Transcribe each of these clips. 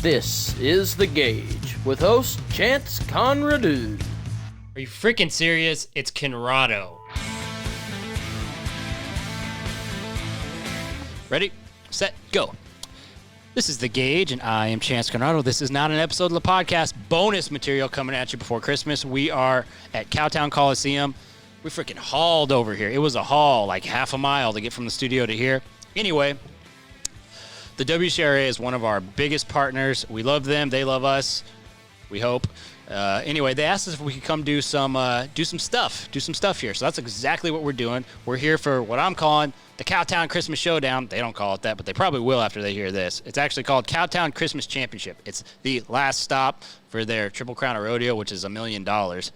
This is The Gauge with host Chance Conradu. Are you freaking serious? It's Conrado. Ready, set, go. This is The Gauge, and I am Chance Conrado. This is not an episode of the podcast. Bonus material coming at you before Christmas. We are at Cowtown Collusim. We freaking hauled over here. It was a haul, like half a mile to get from the studio to here. Anyway, the WCRA is one of our biggest partners. We love them. They love us. We hope. Anyway, they asked us if we could come do some stuff here. So that's exactly what we're doing. We're here for what I'm calling the Cowtown Christmas Showdown. They don't call it that, but they probably will after they hear this. It's actually called Cowtown Christmas Championship. It's the last stop for their Triple Crown of Rodeo, which is $1 million.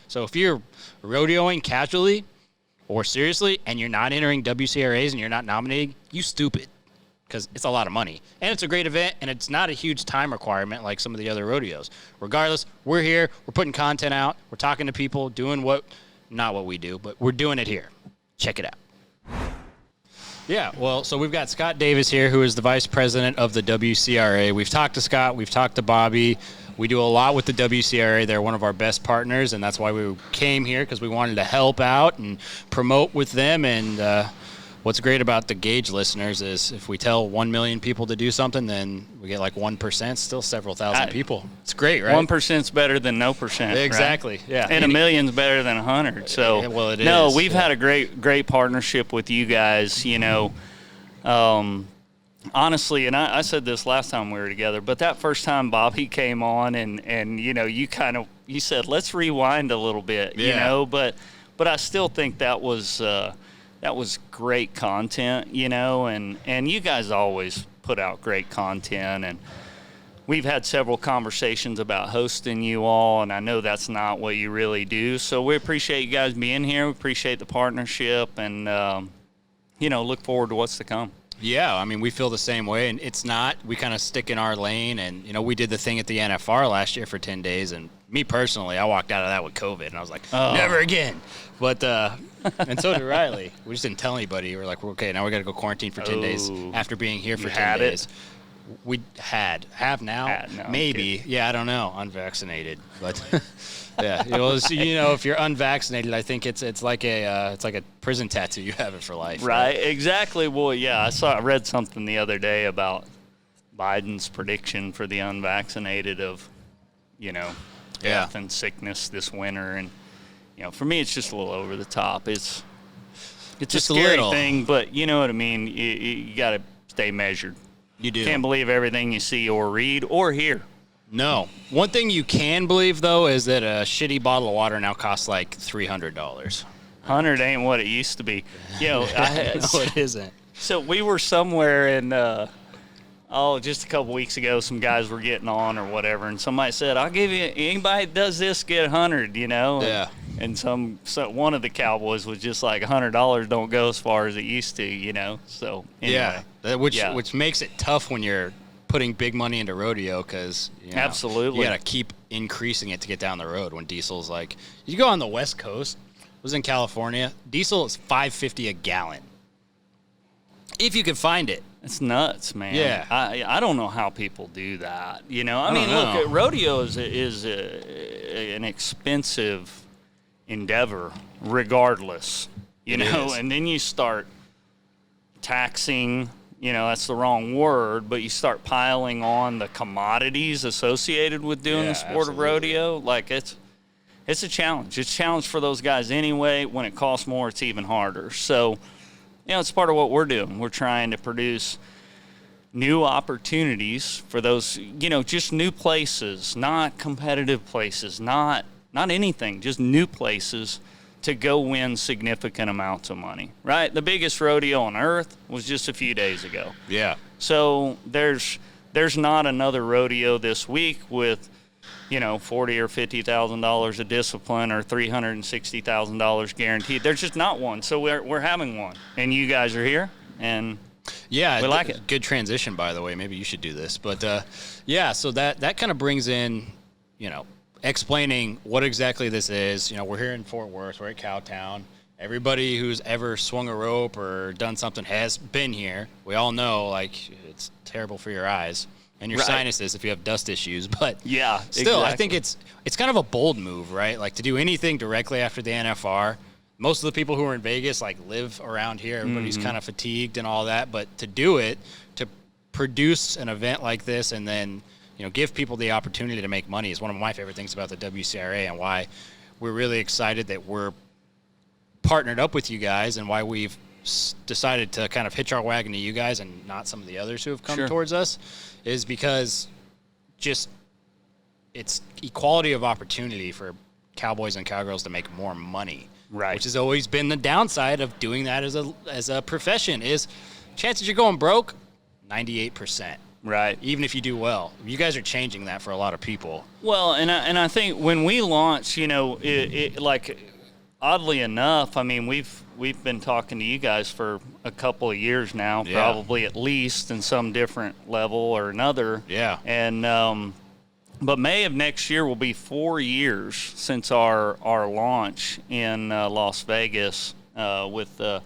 So if you're rodeoing casually or seriously and you're not entering WCRAs and you're not nominating, you stupid. Because it's a lot of money. And it's a great event, and it's not a huge time requirement like some of the other rodeos. Regardless, we're here, we're putting content out, we're talking to people, doing not what we do, but we're doing it here. Check it out. Yeah, well, so we've got Scott Davis here, who is the vice president of the WCRA. We've talked to Scott, we've talked to Bobby. We do a lot with the WCRA. They're one of our best partners, and that's why we came here, because we wanted to help out and promote with them. And what's great about the Gauge listeners is if we tell 1 million people to do something, then we get like 1%, still several thousand people. It's great, right? 1%'s better than no percent. Exactly, right? yeah. And a million's better than 100. So, yeah, well, it is. No, we've had a great partnership with you guys, you know. Honestly, and I said this last time we were together, but that first time Bobby came on and you know, you said, let's rewind a little bit, you know, but I still think that was great content, you know, and you guys always put out great content, and we've had several conversations about hosting you all, and I know that's not what you really do, so we appreciate you guys being here. We appreciate the partnership, and, you know, look forward to what's to come. Yeah, I mean, we feel the same way, and it's not, we kind of stick in our lane, and, you know, we did the thing at the NFR last year for 10 days, and me personally, I walked out of that with COVID, and I was like, never again. But, and so did Riley. We just didn't tell anybody. We're like, okay, now we got to go quarantine for 10 days after being here for 10 days. We have now, no, maybe. Yeah, I don't know, unvaccinated, but yeah, you know, if you're unvaccinated, I think it's like a prison tattoo. You have it for life. Right, exactly. Well, yeah, I read something the other day about Biden's prediction for the unvaccinated of, you know, death and sickness this winter, and you know, for me, it's just a little over the top. It's just a scary thing, but you know what I mean. You got to stay measured. You do. Can't believe everything you see or read or hear. No. One thing you can believe, though, is that a shitty bottle of water now costs like $300. 100 ain't what it used to be. You know, no, it isn't. So we were somewhere in, just a couple weeks ago, some guys were getting on or whatever, and somebody said, I'll give you, anybody that does this, get 100, you know? Yeah. And one of the Cowboys was just like, $100 don't go as far as it used to, you know? So, anyway. Yeah, which makes it tough when you're putting big money into rodeo, because absolutely, you got to keep increasing it to get down the road. When diesel's like, you go on the West Coast, I was in California, diesel is $5.50 a gallon. If you can find it. It's nuts, man. Yeah. I don't know how people do that. You know, I mean, look, rodeo is an expensive endeavor regardless, you know, and then you start taxing, you know, that's the wrong word, but you start piling on the commodities associated with doing the sport of rodeo. Like, it's a challenge. It's a challenge for those guys anyway. When it costs more, it's even harder. So, you know, it's part of what we're doing. We're trying to produce new opportunities for those, you know, just new places, not competitive places, not anything, just new places to go win significant amounts of money, right? The biggest rodeo on earth was just a few days ago. Yeah. So there's not another rodeo this week with, you know, $40,000 or $50,000 of discipline or $360,000 guaranteed. There's just not one. So we're having one, and you guys are here, and we like it. Good transition, by the way. Maybe you should do this, but so that kind of brings in, you know, explaining what exactly this is. You know, we're here in Fort Worth. We're at Cowtown. Everybody who's ever swung a rope or done something has been here. We all know, like, it's terrible for your eyes. and your sinuses if you have dust issues. But yeah, still, exactly. I think it's kind of a bold move, right? Like to do anything directly after the NFR. Most of the people who are in Vegas like live around here. Everybody's kind of fatigued and all that, but to do it, to produce an event like this and then, give people the opportunity to make money is one of my favorite things about the WCRA, and why we're really excited that we're partnered up with you guys, and why we've decided to kind of hitch our wagon to you guys and not some of the others who have come towards us, is because just it's equality of opportunity for cowboys and cowgirls to make more money. Right. Which has always been the downside of doing that as a profession, is chances you're going broke, 98%. Right. Even if you do well. You guys are changing that for a lot of people. Well, and I think when we launched, like oddly enough, I mean, we've been talking to you guys for a couple of years now, probably at least in some different level or another. Yeah. And but May of next year will be 4 years since our launch in Las Vegas with the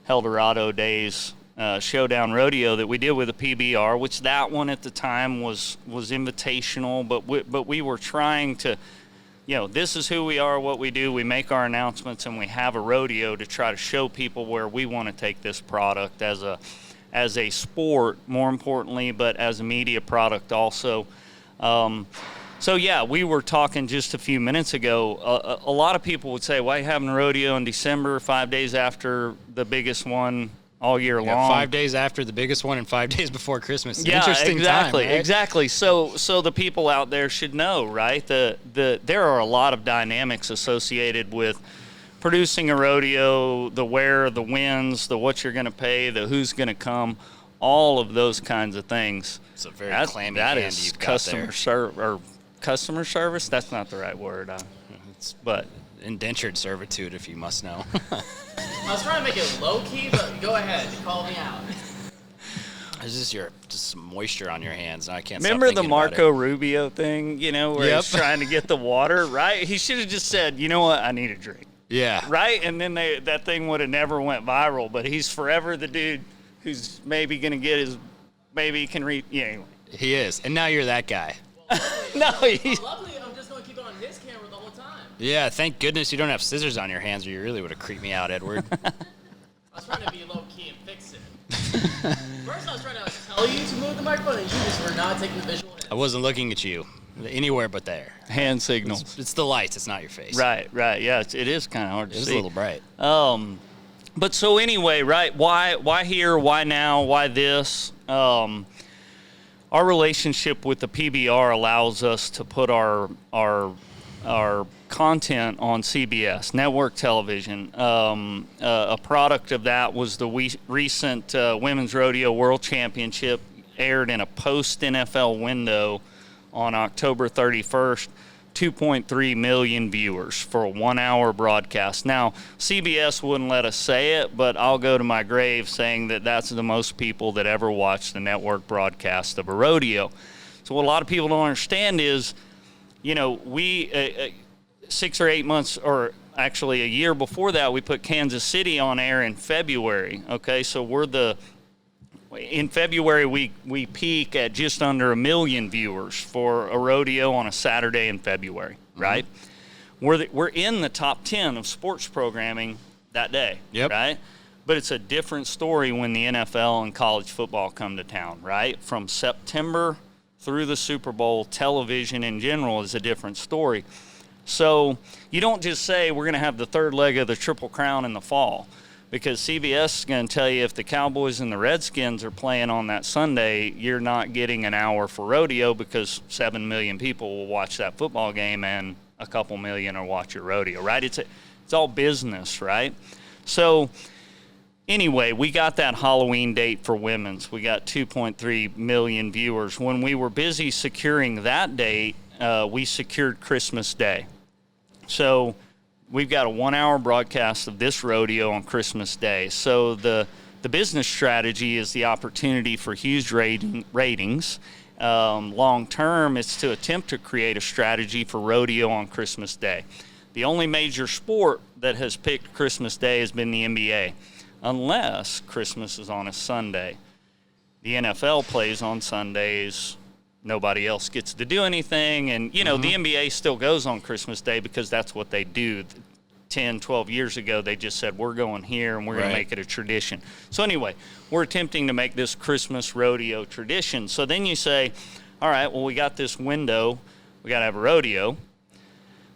Eldorado Days Showdown Rodeo that we did with the PBR, which that one at the time was invitational, but we were trying to, this is who we are, what we do. We make our announcements, and we have a rodeo to try to show people where we want to take this product as a sport, more importantly, but as a media product also. So, yeah, we were talking just a few minutes ago. A lot of people would say, why are you having a rodeo in December, 5 days after the biggest one all year long? 5 days after the biggest one and 5 days before Christmas. Yeah, interesting exactly, time, right? exactly. So the people out there should know, right? There are a lot of dynamics associated with producing a rodeo, the where, the wins, the what you're going to pay, the who's going to come, all of those kinds of things. It's a very clammy hand you've got there. Customer service. That's not the right word. But indentured servitude, if you must know. I was trying to make it low key, but go ahead, call me out. It's just some moisture on your hands, and I can't. Remember stop the thinking Marco about it. Rubio thing? Where he's trying to get the water, right? He should have just said, "You know what? I need a drink." Yeah. Right, and then that thing would have never went viral. But he's forever the dude who's maybe gonna get his, maybe he can read. Yeah, anyway. He is, and now you're that guy. No, he's. Luckily, I'm just going to keep it on his camera the whole time. Yeah, thank goodness you don't have scissors on your hands, or you really would have creeped me out, Edward. I was trying to be low key and fix it. First, I was trying to tell you to move the microphone, and you just were not taking the visual in. I wasn't looking at you anywhere but there. Hand signals. It's the lights. It's not your face. Right. Yeah, it is kind of hard to see. It's a little bright. But so anyway, right? Why here? Why now? Why this? Our relationship with the PBR allows us to put our content on CBS, network television. A product of that was the recent Women's Rodeo World Championship, aired in a post-NFL window on October 31st. 2.3 million viewers for a 1 hour broadcast. Now, CBS wouldn't let us say it, but I'll go to my grave saying that that's the most people that ever watched the network broadcast of a rodeo. So what a lot of people don't understand is, we 6 or 8 months, or actually a year before that, we put Kansas City on air in February. Okay, so in February, we peak at just under 1 million viewers for a rodeo on a Saturday in February, right? We're in the top 10 of sports programming that day, right? But it's a different story when the NFL and college football come to town, right? From September through the Super Bowl, television in general is a different story. So you don't just say we're going to have the third leg of the Triple Crown in the fall, because CBS is going to tell you if the Cowboys and the Redskins are playing on that Sunday, you're not getting an hour for rodeo, because 7 million people will watch that football game and a couple million will watch your rodeo, right? It's all business, right? So anyway, we got that Halloween date for women's. We got 2.3 million viewers. When we were busy securing that date, we secured Christmas Day. So we've got a 1 hour broadcast of this rodeo on Christmas Day. So the business strategy is the opportunity for huge ratings. Long term, it's to attempt to create a strategy for rodeo on Christmas Day. The only major sport that has picked Christmas Day has been the NBA, unless Christmas is on a Sunday. The NFL plays on Sundays. nobody else gets to do anything. And, you know, the NBA still goes on Christmas Day because that's what they do. 10, 12 years ago, they just said, we're going here and we're going to make it a tradition. So anyway, we're attempting to make this Christmas rodeo tradition. So then you say, all right, well, we got this window. We got to have a rodeo.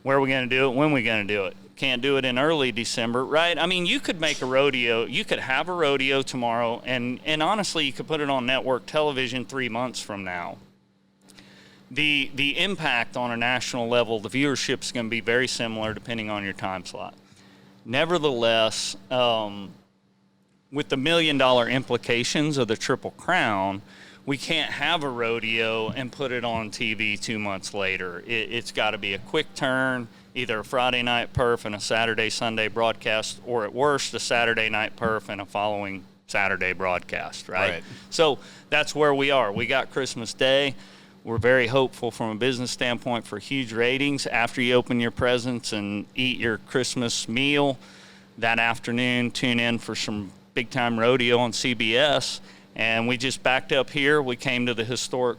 Where are we going to do it? When are we going to do it? Can't do it in early December, right? I mean, you could make a rodeo. You could have a rodeo tomorrow, and honestly, you could put it on network television 3 months from now. The impact on a national level, the viewership is going to be very similar depending on your time slot. Nevertheless, with the $1 million implications of the Triple Crown, we can't have a rodeo and put it on TV 2 months later. It's got to be a quick turn, either a Friday night perf and a Saturday, Sunday broadcast, or at worst, a Saturday night perf and a following Saturday broadcast, right? So that's where we are. We got Christmas Day. We're very hopeful from a business standpoint for huge ratings. After you open your presents and eat your Christmas meal, that afternoon, tune in for some big-time rodeo on CBS. And we just backed up here. We came to the historic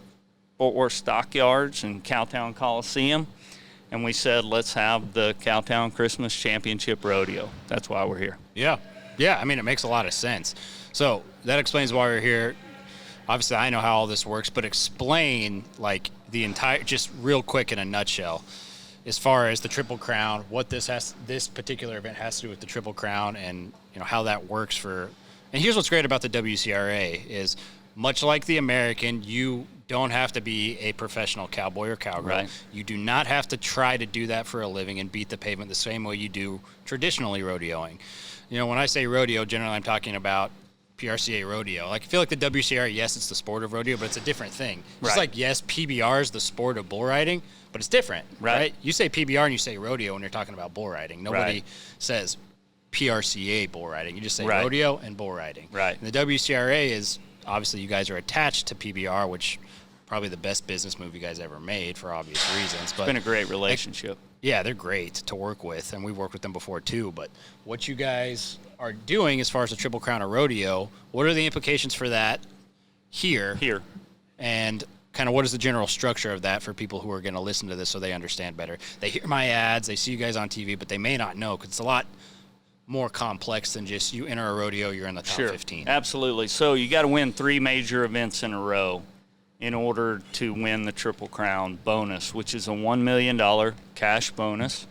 Fort Worth Stockyards and Cowtown Coliseum, and we said, let's have the Cowtown Christmas Championship Rodeo. That's why we're here. Yeah. I mean, it makes a lot of sense. So that explains why we're here. Obviously, I know how all this works, but explain, like, the entire, just real quick in a nutshell, as far as the Triple Crown, what this particular event has to do with the Triple Crown, and, you know, how that works for. And here's what's great about the WCRA is, much like the American, you don't have to be a professional cowboy or cowgirl. Right. You do not have to try to do that for a living and beat the pavement the same way you do traditionally rodeoing. You know, when I say rodeo, generally I'm talking about PRCA rodeo. Like, I feel like the WCRA, yes, it's the sport of rodeo, but it's a different thing. Just like, yes, PBR is the sport of bull riding, but it's different, right? You say PBR and you say rodeo when you're talking about bull riding. Nobody says PRCA bull riding. You just say rodeo and bull riding. Right. And the WCRA is, obviously, you guys are attached to PBR, which probably the best business move you guys ever made for obvious reasons. But it's been a great relationship. Yeah, they're great to work with, and we've worked with them before too. But what you guys are doing as far as the Triple Crown of Rodeo, what are the implications for that here? And kind of what is the general structure of that for people who are going to listen to this so they understand better? They hear my ads, they see you guys on TV, but they may not know because it's a lot more complex than just you enter a rodeo, you're in the top 15. Absolutely. So you got to win 3 major events in a row in order to win the Triple Crown bonus, which is a $1 million cash bonus.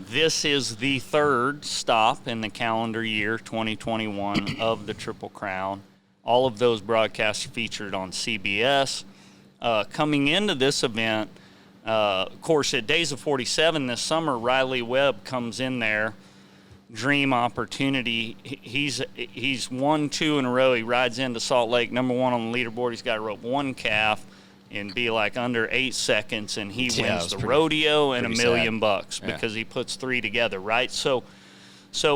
This is the 3rd stop in the calendar year 2021 of the Triple Crown. All of those broadcasts featured on CBS. Coming into this event, of course, at Days of 47 this summer, Riley Webb comes in there. Dream opportunity. He's won 2 in a row. He rides into Salt Lake, number 1 on the leaderboard. He's got to rope 1 calf and be like under 8 seconds, and he wins the rodeo and $1 million because he puts 3 together, right? So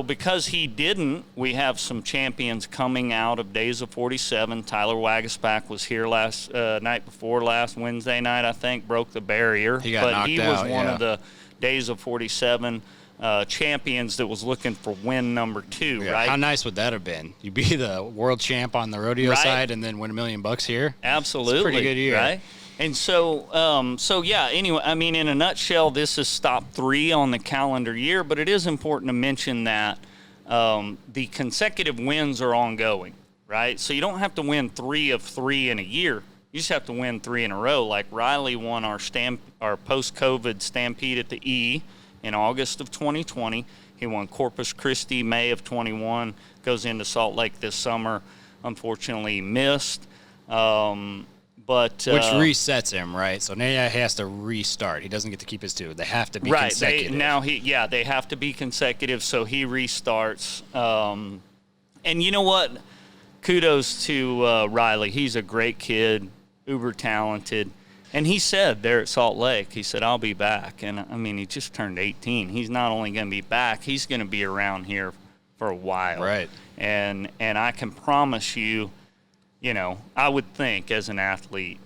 because he didn't, we have some champions coming out of Days of 47. Tyler Wagaspack was here last night before last Wednesday night, I think, broke the barrier. He got knocked out. He was one of the Days of 47 champions that was looking for win number 2, right? How nice would that have been? You be the world champ on the rodeo side and then win $1 million here? Absolutely. It's a pretty good year. Right? And so yeah, anyway, I mean, in a nutshell, this is stop 3 on the calendar year, but it is important to mention that the consecutive wins are ongoing, right? So you don't have to win 3 of 3 in a year. You just have to win 3 in a row. Like Riley won our post-COVID Stampede at the E in August of 2020. He won Corpus Christi May of 21, goes into Salt Lake this summer. Unfortunately missed. Which resets him, right? So now he has to restart. He doesn't get to keep his 2. They have to be consecutive. They have to be consecutive, so he restarts. And you know what? Kudos to Riley. He's a great kid, uber talented. And he said there at Salt Lake, he said, I'll be back. And, I mean, he just turned 18. He's not only going to be back, he's going to be around here for a while. Right. And I can promise you, you know, I would think as an athlete,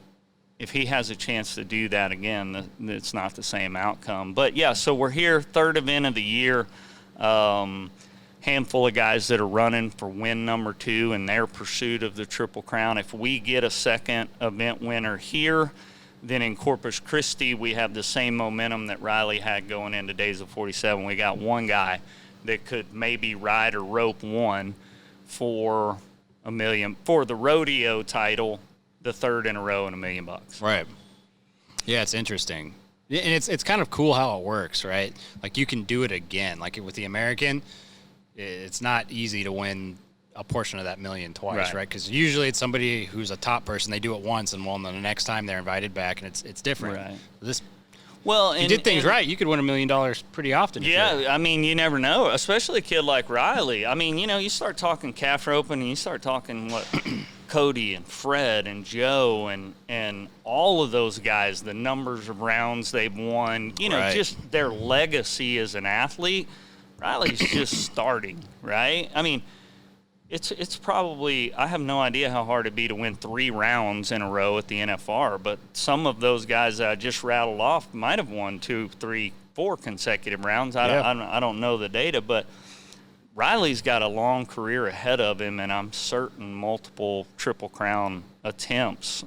if he has a chance to do that again, it's not the same outcome. But, yeah, so we're here, 3rd event of the year. handful of guys that are running for win number 2 in their pursuit of the Triple Crown. If we get a second event winner here, then in Corpus Christi, we have the same momentum that Riley had going into Days of 47. We got one guy that could maybe ride or rope one for $1 million for the rodeo title, the third in a row, and $1 million. Right. Yeah, it's interesting. And it's kind of cool how it works, right? Like, you can do it again. Like, with the American, it's not easy to win a portion of that $1 million twice, right? Because usually it's somebody who's a top person. They do it once, and then the next time they're invited back, and it's different. Right. If you did things right, you could win $1 million pretty often. Yeah, I mean, you never know, especially a kid like Riley. I mean, you start talking calf roping, and you start talking Cody and Fred and Joe and all of those guys, the numbers of rounds they've won, just their legacy as an athlete. Riley's just starting, right? I mean, it's probably, I have no idea how hard it'd be to win 3 rounds in a row at the NFR, but some of those guys that I just rattled off might have won 2, 3, 4 consecutive rounds. I don't know the data, but Riley's got a long career ahead of him, and I'm certain multiple Triple Crown attempts.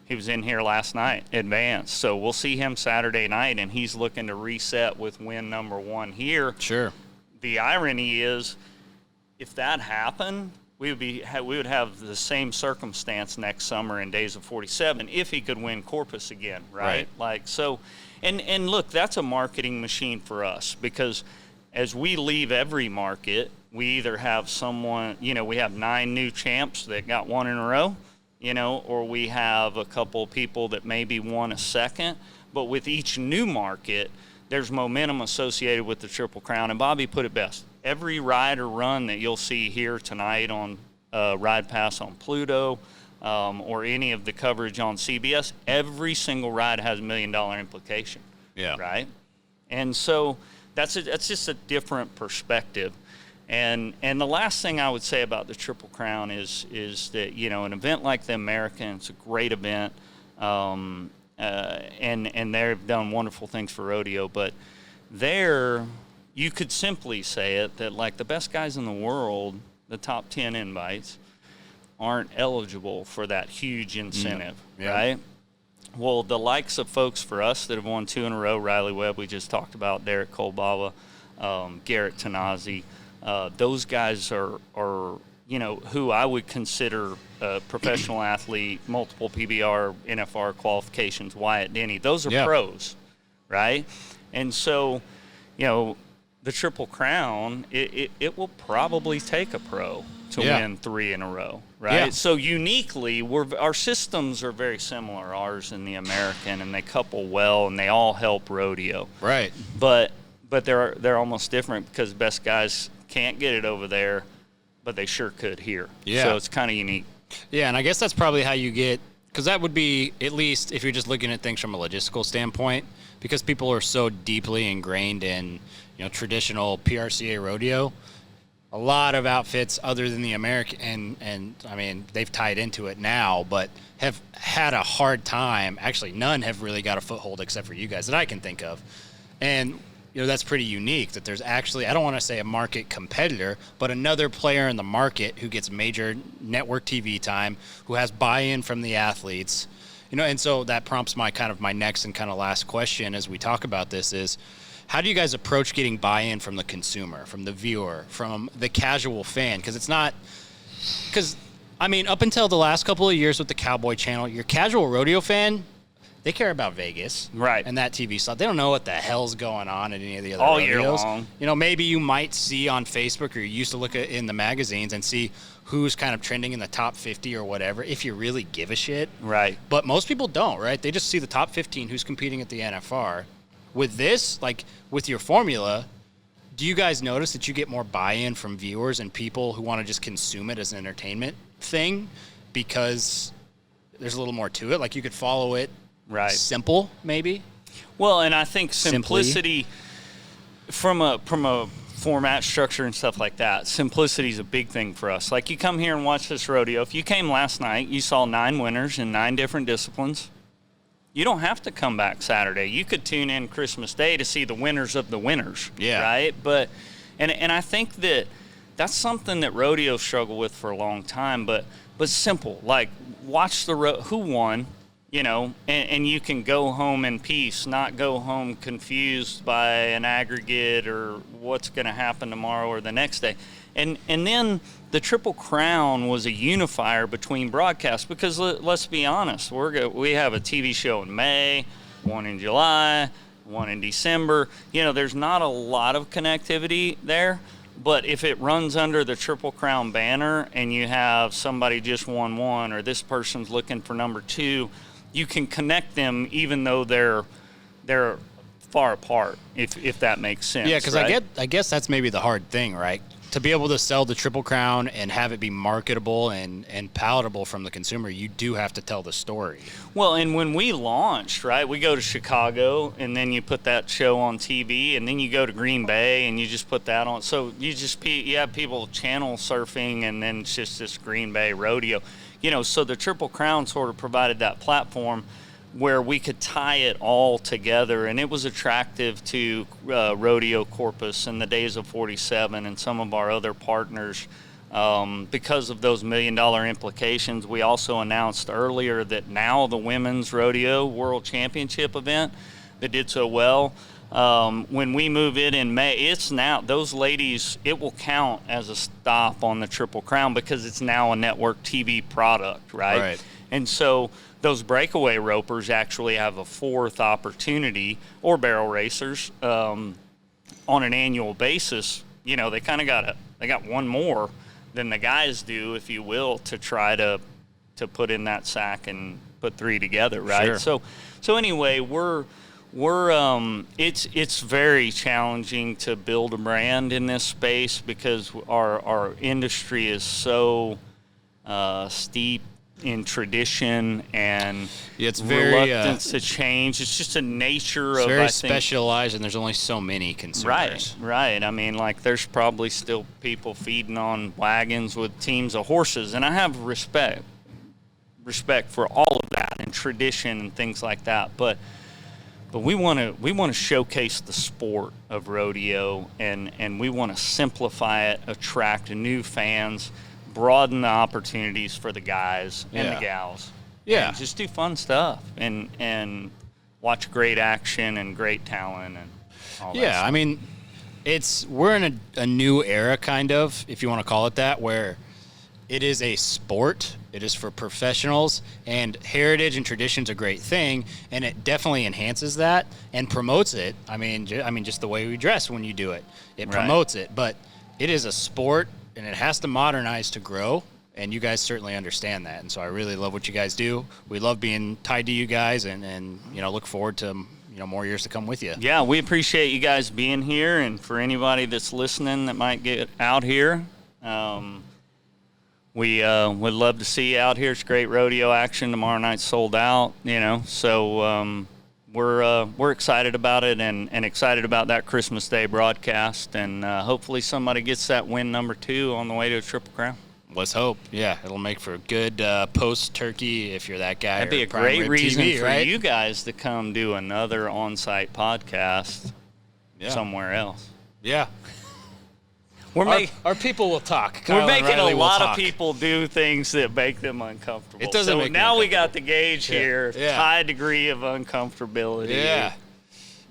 He was in here last night, advanced. So we'll see him Saturday night, and he's looking to reset with win number 1 here. Sure. The irony is, if that happened, we would have the same circumstance next summer in Days of 47 if he could win Corpus again, right? Like, so, and look, that's a marketing machine for us, because as we leave every market, we either have someone, we have 9 new champs that got 1 in a row, or we have a couple people that maybe won a second. But with each new market, there's momentum associated with the Triple Crown. And Bobby put it best. Every ride or run that you'll see here tonight on Ride Pass on Pluto or any of the coverage on CBS, every single ride has $1 million implication. Yeah. Right? And so that's just a different perspective. And the last thing I would say about the Triple Crown is that, an event like the American, it's a great event, and they've done wonderful things for rodeo, but there you could simply say it that, like, the best guys in the world, the top 10 invites, aren't eligible for that huge incentive, right? Well, the likes of folks for us that have won 2 in a row, Riley Webb, we just talked about, Derek Kolbaba, Garrett Tanazi, those guys are who I would consider a professional athlete, multiple PBR, NFR qualifications, Wyatt Denny. Those are pros, right? And so, the Triple Crown, it will probably take a pro to win 3 in a row, right? Yeah. So uniquely, our systems are very similar, ours and the American, and they couple well, and they all help rodeo. Right. But they're almost different because the best guys can't get it over there, but they sure could here. Yeah. So it's kind of unique. Yeah, and I guess that's probably how you get, because that would be, at least if you're just looking at things from a logistical standpoint, because people are so deeply ingrained in, traditional PRCA rodeo, a lot of outfits other than the American, and I mean, they've tied into it now, but have had a hard time. Actually, none have really got a foothold except for you guys that I can think of. And that's pretty unique that there's actually, I don't want to say a market competitor, but another player in the market who gets major network TV time, who has buy-in from the athletes, and so that prompts my next and kind of last question as we talk about this is, how do you guys approach getting buy-in from the consumer, from the viewer, from the casual fan? Because up until the last couple of years with the Cowboy Channel, your casual rodeo fan, they care about Vegas, right, and that TV slot. They don't know what the hell's going on at any of the other all rodeos. Year long. Maybe you might see on Facebook, or you used to look at in the magazines and see who's kind of trending in the top 50 or whatever, if you really give a shit. Right. But most people don't, right? They just see the top 15 who's competing at the NFR. With this, like with your formula, do you guys notice that you get more buy-in from viewers and people who want to just consume it as an entertainment thing because there's a little more to it? Like you could follow it. Right. Simple, maybe? Well, and I think simplicity from a format structure and stuff like that, simplicity is a big thing for us. Like you come here and watch this rodeo. If you came last night, you saw 9 winners in 9 different disciplines. You don't have to come back Saturday. You could tune in Christmas Day to see the winners of the winners, right? But And I think that's something that rodeo struggled with for a long time, but simple. Like, watch who won, and you can go home in peace, not go home confused by an aggregate or what's going to happen tomorrow or the next day. And then the Triple Crown was a unifier between broadcasts because let's be honest, we have a TV show in May, one in July, one in December. There's not a lot of connectivity there. But if it runs under the Triple Crown banner and you have somebody just won one or this person's looking for number 2, you can connect them even though they're far apart, if that makes sense. Yeah, because right? I guess that's maybe the hard thing, right? To be able to sell the Triple Crown and have it be marketable and palatable from the consumer, you do have to tell the story. Well, and when we launched, right, we go to Chicago, and then you put that show on TV, and then you go to Green Bay, and you just put that on. So you have people channel surfing, and then it's just this Green Bay rodeo. So the Triple Crown sort of provided that platform where we could tie it all together, and it was attractive to Rodeo Corpus and the Days of 47 and some of our other partners because of those $1 million implications. We also announced earlier that now the Women's Rodeo World Championship event that did so well, when we move it in May, it's now, those ladies, it will count as a stop on the Triple Crown because it's now a network TV product, right? And so those breakaway ropers actually have a 4th opportunity, or barrel racers, on an annual basis. They kind of got one more than the guys do, if you will, to try to put in that sack and put 3 together, right? Sure. So anyway, it's very challenging to build a brand in this space because our industry is so steep in tradition and it's very reluctance to change. It's just a nature it's of, very I think, specialized, and there's only so many consumers. Right. I mean, like, there's probably still people feeding on wagons with teams of horses, and I have respect for all of that and tradition and things like that. But we want to showcase the sport of rodeo, and we want to simplify it, attract new fans, broaden the opportunities for the guys and the gals. Yeah. And just do fun stuff and watch great action and great talent and all that stuff. I mean, we're in a new era, kind of, if you want to call it that, where it is a sport. It is for professionals, and heritage and tradition's a great thing, and it definitely enhances that and promotes it. I mean, just the way we dress when you do it. It promotes it, but it is a sport, and it has to modernize to grow, and you guys certainly understand that. And so I really love what you guys do. We love being tied to you guys, and look forward to more years to come with you. Yeah, we appreciate you guys being here, and for anybody that's listening that might get out here, we would love to see you out here. It's great rodeo action. Tomorrow night's sold out, so we're excited about it and excited about that Christmas Day broadcast, and hopefully somebody gets that win number 2 on the way to a Triple Crown. Let's hope. Yeah, it'll make for a good post-turkey if you're that guy. That'd be a great reason for you guys to come do another on-site podcast somewhere else. Yeah. Our people will talk. We're making a lot of people do things that make them uncomfortable. It doesn't make now we got the gauge here, Yeah. high degree of uncomfortability. Yeah.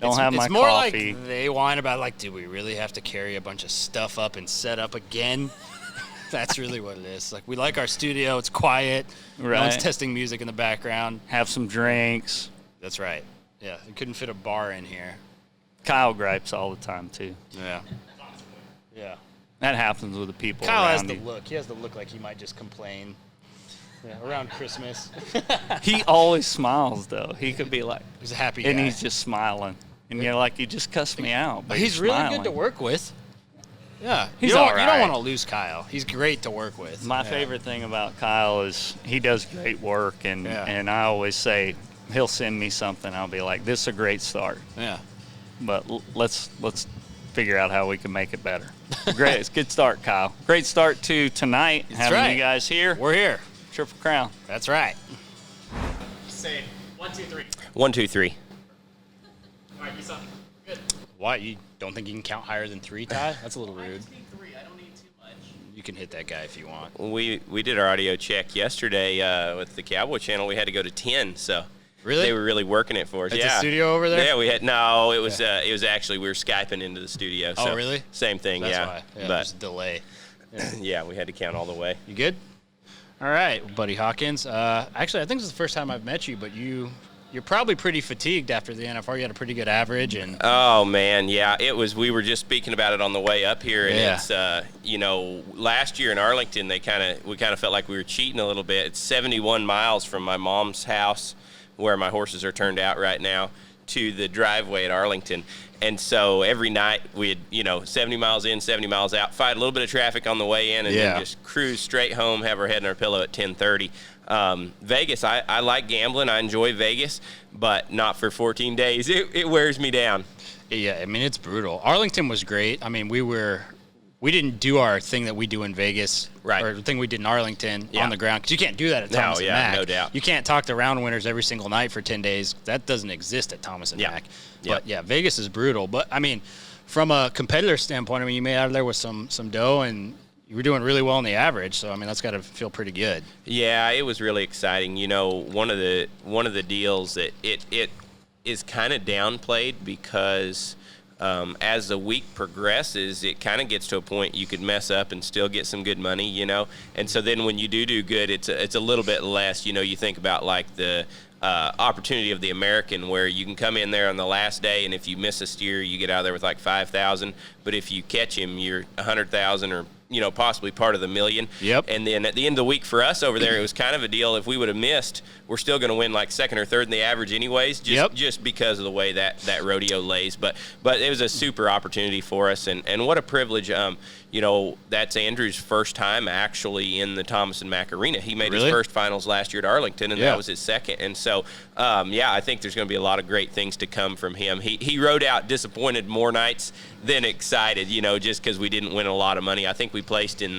Don't have my coffee. It's more coffee. like they whine about, like, do we really have to carry a bunch of stuff up and set up again? That's really what it is. Like, we like our studio. It's quiet. Right. No one's testing music in the background. Have some drinks. That's right. Yeah, we couldn't fit a bar in here. Kyle gripes all the time, too. Yeah. Yeah. That happens with the people Kyle around has the you. look. He has the look like he might just complain. Yeah, around Christmas. He always smiles, though. He could be like, He's a happy guy. and he's just smiling. And you're like, you just cussed me out. But He's you're really smiling. good to work with. Yeah. He's you don't, all You right. don't want to lose Kyle. He's great to work with. My favorite thing about Kyle is he does great work, and I always say he'll send me something. I'll be like, this is a great start. Yeah. But let's figure out how we can make it better. Great. It's a good start, Kyle. Great start to tonight, having you guys here. We're here. Triple Crown. That's right. Say 1, 2, 3. 1, 2, 3. All right, you sound good. Why? You don't think you can count higher than 3, Ty? That's a little I rude. just need 3. I don't need too much. You can hit that guy if you want. We did our audio check yesterday with the Cowboy Channel. We had to go to 10, so Really? they were really working it for us. At yeah. the studio over there? Yeah, we had no. It was actually we were Skyping into the studio. So Oh, really? Same thing. That's yeah. why. Yeah, But there's a delay. yeah, we had to count all the way. You good? All right, Buddy Hawkins. Actually, I think this is the first time I've met you, but you're probably pretty fatigued after the NFR. You had a pretty good average, and Oh man, yeah, it was. We were just speaking about it on the way up here, and Yeah. it's last year in Arlington, we kind of felt like we were cheating a little bit. It's 71 miles from my mom's house, where my horses are turned out right now, to the driveway at Arlington. And so every night we'd, 70 miles in, 70 miles out, fight a little bit of traffic on the way in, and Yeah. then just cruise straight home, have our head in our pillow at 10:30. Vegas, I like gambling. I enjoy Vegas, but not for 14 days. It wears me down. yeah, I mean it's brutal. Arlington was great. I mean we didn't do our thing that we do in Vegas, Right. or the thing we did in Arlington Yeah. on the ground, because you can't do that at No, Thomas and yeah, Mack. no doubt. You can't talk to round winners every single night for 10 days. That doesn't exist at Thomas and Yeah. Mack. Yeah. But yeah, Vegas is brutal. But I mean, from a competitor standpoint, I mean, you made out of there with some dough, and you were doing really well in the average. So I mean, that's got to feel pretty good. Yeah, it was really exciting. One of the deals that it is kind of downplayed because as the week progresses, it kind of gets to a point you could mess up and still get some good money, And so then when you do good, it's a little bit less. You think about like the opportunity of the American, where you can come in there on the last day, and if you miss a steer, you get out of there with like 5,000. But if you catch him, you're 100,000 or possibly part of the million. Yep. And then at the end of the week for us over there, it was kind of a deal. If we would have missed, we're still going to win like second or third in the average anyways, just because of the way that rodeo lays. But it was a super opportunity for us, and what a privilege. That's Andrew's first time actually in the Thomas and Mack Arena. He made Really? his first finals last year at Arlington, and Yeah. that was his second. And so, I think there's going to be a lot of great things to come from him. He rode out disappointed more nights than excited, just because we didn't win a lot of money. I think we placed in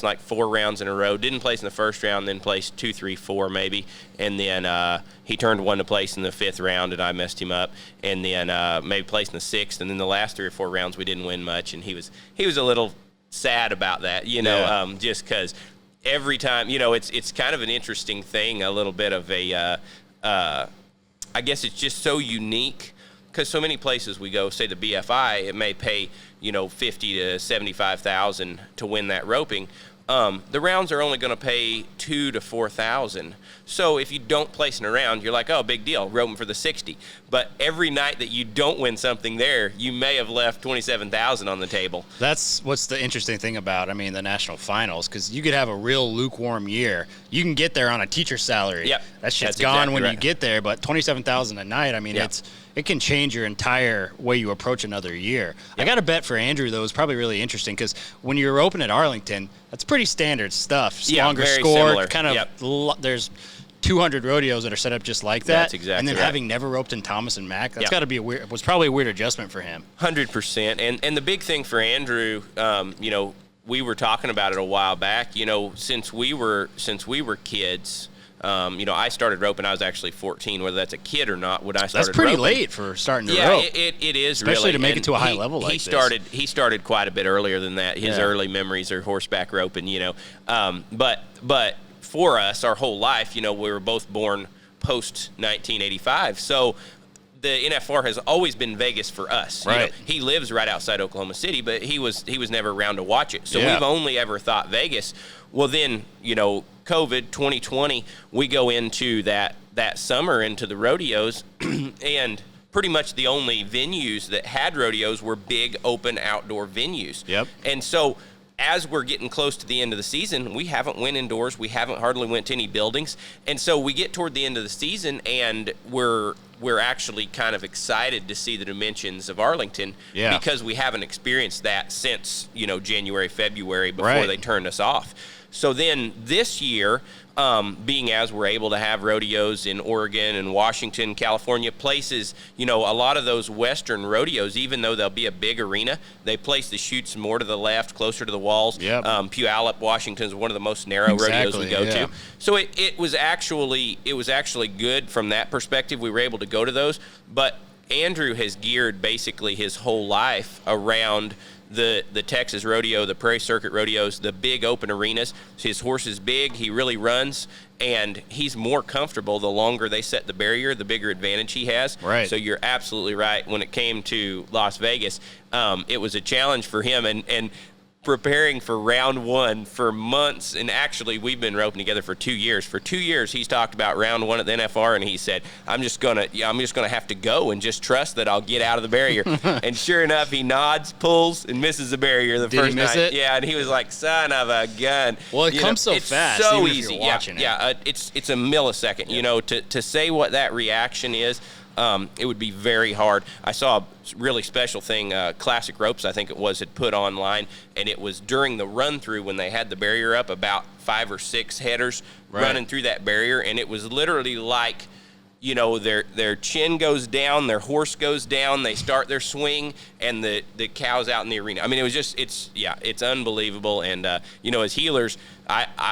like 4 rounds in a row. Didn't place in the first round, then placed 2, 3, 4 maybe. And then he turned one to place in the 5th round, and I messed him up. And then maybe placed in the 6th. And then the last 3 or 4 rounds we didn't win much. And he was a little sad about that, Yeah. just because every time, it's kind of an interesting thing, a little bit of a, I guess it's just so unique. Because so many places we go, say the BFI, it may pay, 50 to 75,000 to win that roping. The rounds are only going to pay 2 to 4,000. So if you don't place in a round, you're like, oh, big deal, roping for the 60. But every night that you don't win something there, you may have left 27,000 on the table. That's what's the interesting thing about, the national finals, because you could have a real lukewarm year. You can get there on a teacher's salary. Yep. That shit's That's gone exactly when right. you get there, but 27,000 a night, Yeah. it can change your entire way you approach another year. I got a bet for Andrew, though, is probably really interesting, because when you're open at Arlington, that's pretty standard stuff. Yeah, Longer very score, similar. kind of, Yep. there's 200 rodeos that are set up just like that. That's exactly And then right. having never roped in Thomas and Mack, that's Yep. got to be was probably a weird adjustment for him. 100%. And the big thing for Andrew, we were talking about it a while back. Since we were kids, I started roping. I was actually 14. Whether that's a kid or not, when I started. That's pretty roping. late for starting to Yeah, rope. it is, Especially really. to make it And to a high level like he this. He started quite a bit earlier than that. His Yeah. early memories are horseback roping. But for us, our whole life, we were both born post 1985, so the NFR has always been Vegas for us. Right. He lives right outside Oklahoma City, but he was never around to watch it. So Yeah. we've only ever thought Vegas. Well, then, COVID 2020, we go into that summer into the rodeos, and pretty much the only venues that had rodeos were big open outdoor venues. Yep. And so as we're getting close to the end of the season, we haven't went indoors. We haven't hardly went to any buildings. And so we get toward the end of the season, and we're actually kind of excited to see the dimensions of Arlington. Yeah. Because we haven't experienced that since, January, February, before Right. they turned us off. So then this year, being as we're able to have rodeos in Oregon and Washington, California, places, a lot of those Western rodeos, even though they'll be a big arena, they place the chutes more to the left, closer to the walls. Yep. Puyallup, Washington is one of the most narrow rodeos we go yeah. to. So it was actually good from that perspective. We were able to go to those, but Andrew has geared basically his whole life around the Texas rodeo, the Prairie Circuit rodeos, the big open arenas. His horse is big. He really runs, and he's more comfortable the longer they set the barrier, the bigger advantage he has. Right. So you're absolutely right. When it came to Las Vegas, it was a challenge for him, and preparing for round one for months, and actually we've been roping together for 2 years. For 2 years, he's talked about round one at the NFR, and he said, I'm just gonna have to go and just trust that I'll get out of the barrier. And sure enough, he nods, pulls, and misses the barrier the Did first he miss night. it? Yeah, and he was like, son of a gun. Well, it comes so it's fast, so even if easy. you're watching it. Yeah, it's a millisecond. You know, to say what that reaction is. It would be very hard. I saw a really special thing, Classic Ropes, I think it was, had put online, and it was during the run-through when they had the barrier up, about 5 or 6 headers running through that barrier, and it was literally like, you know, their chin goes down, their horse goes down, they start their swing, and the cow's out in the arena. I mean, it was just, it's unbelievable. And, you know, as healers,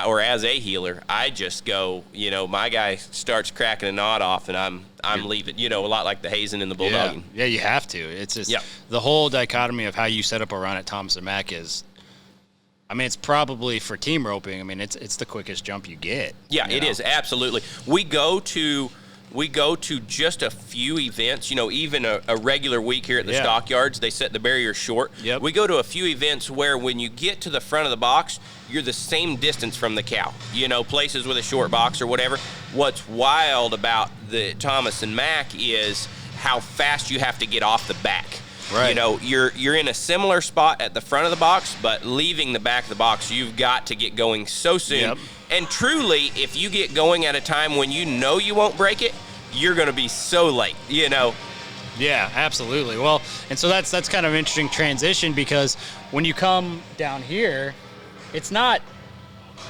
or as a healer, I just go, you know, my guy starts cracking a knot off, and I'm leaving, you know, a lot like the hazing and the bulldogging. Yeah, you have to. It's just the whole dichotomy of how you set up a run at Thomas and Mack is, I mean, it's probably for team roping. I mean, it's the quickest jump you get. Yeah, it is, absolutely. We go to just a few events, you know, even a regular week here at the Stockyards, they set the barrier short. Yep. We go to a few events where when you get to the front of the box, you're the same distance from the cow, you know, places with a short box or whatever. What's wild about the Thomas and Mack is how fast you have to get off the back. Right. You know, you're in a similar spot at the front of the box, but leaving the back of the box, you've got to get going so soon. Yep. And truly, if you get going at a time when you know you won't break it, you're going to be so late, you know. Yeah, absolutely. Well, and so that's kind of an interesting transition, because when you come down here, it's not,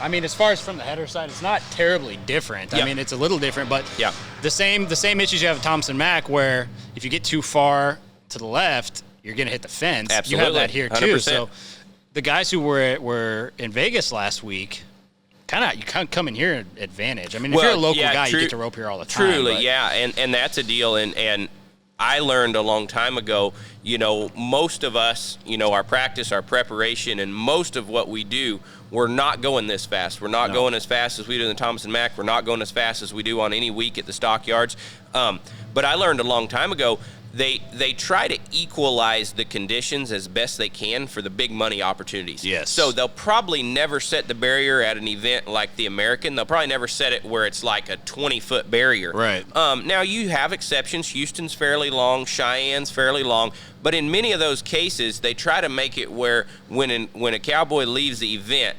I mean, as far as from the header side, it's not terribly different. Yep. I mean, it's a little different, but Yeah. the same issues you have at Thomas and Mack, where if you get too far to the left, you're going to hit the fence. Absolutely. You have that here too. 100%. So the guys who were in Vegas last week, you come in here at advantage. I mean, if you're a local guy, you get to rope here all the time. Truly, but. yeah, and that's a deal. And I learned a long time ago, you know, most of us, you know, our practice, our preparation, and most of what we do, we're not going this fast. We're not going as fast as we do in the Thomas and Mack. We're not going as fast as we do on any week at the Stockyards. But I learned a long time ago, they try to equalize the conditions as best they can for the big money opportunities. Yes. So they'll probably never set the barrier at an event like the American. They'll probably never set it where it's like a 20-foot barrier. Right. Now, you have exceptions. Houston's fairly long. Cheyenne's fairly long. But in many of those cases, they try to make it where when a cowboy leaves the event,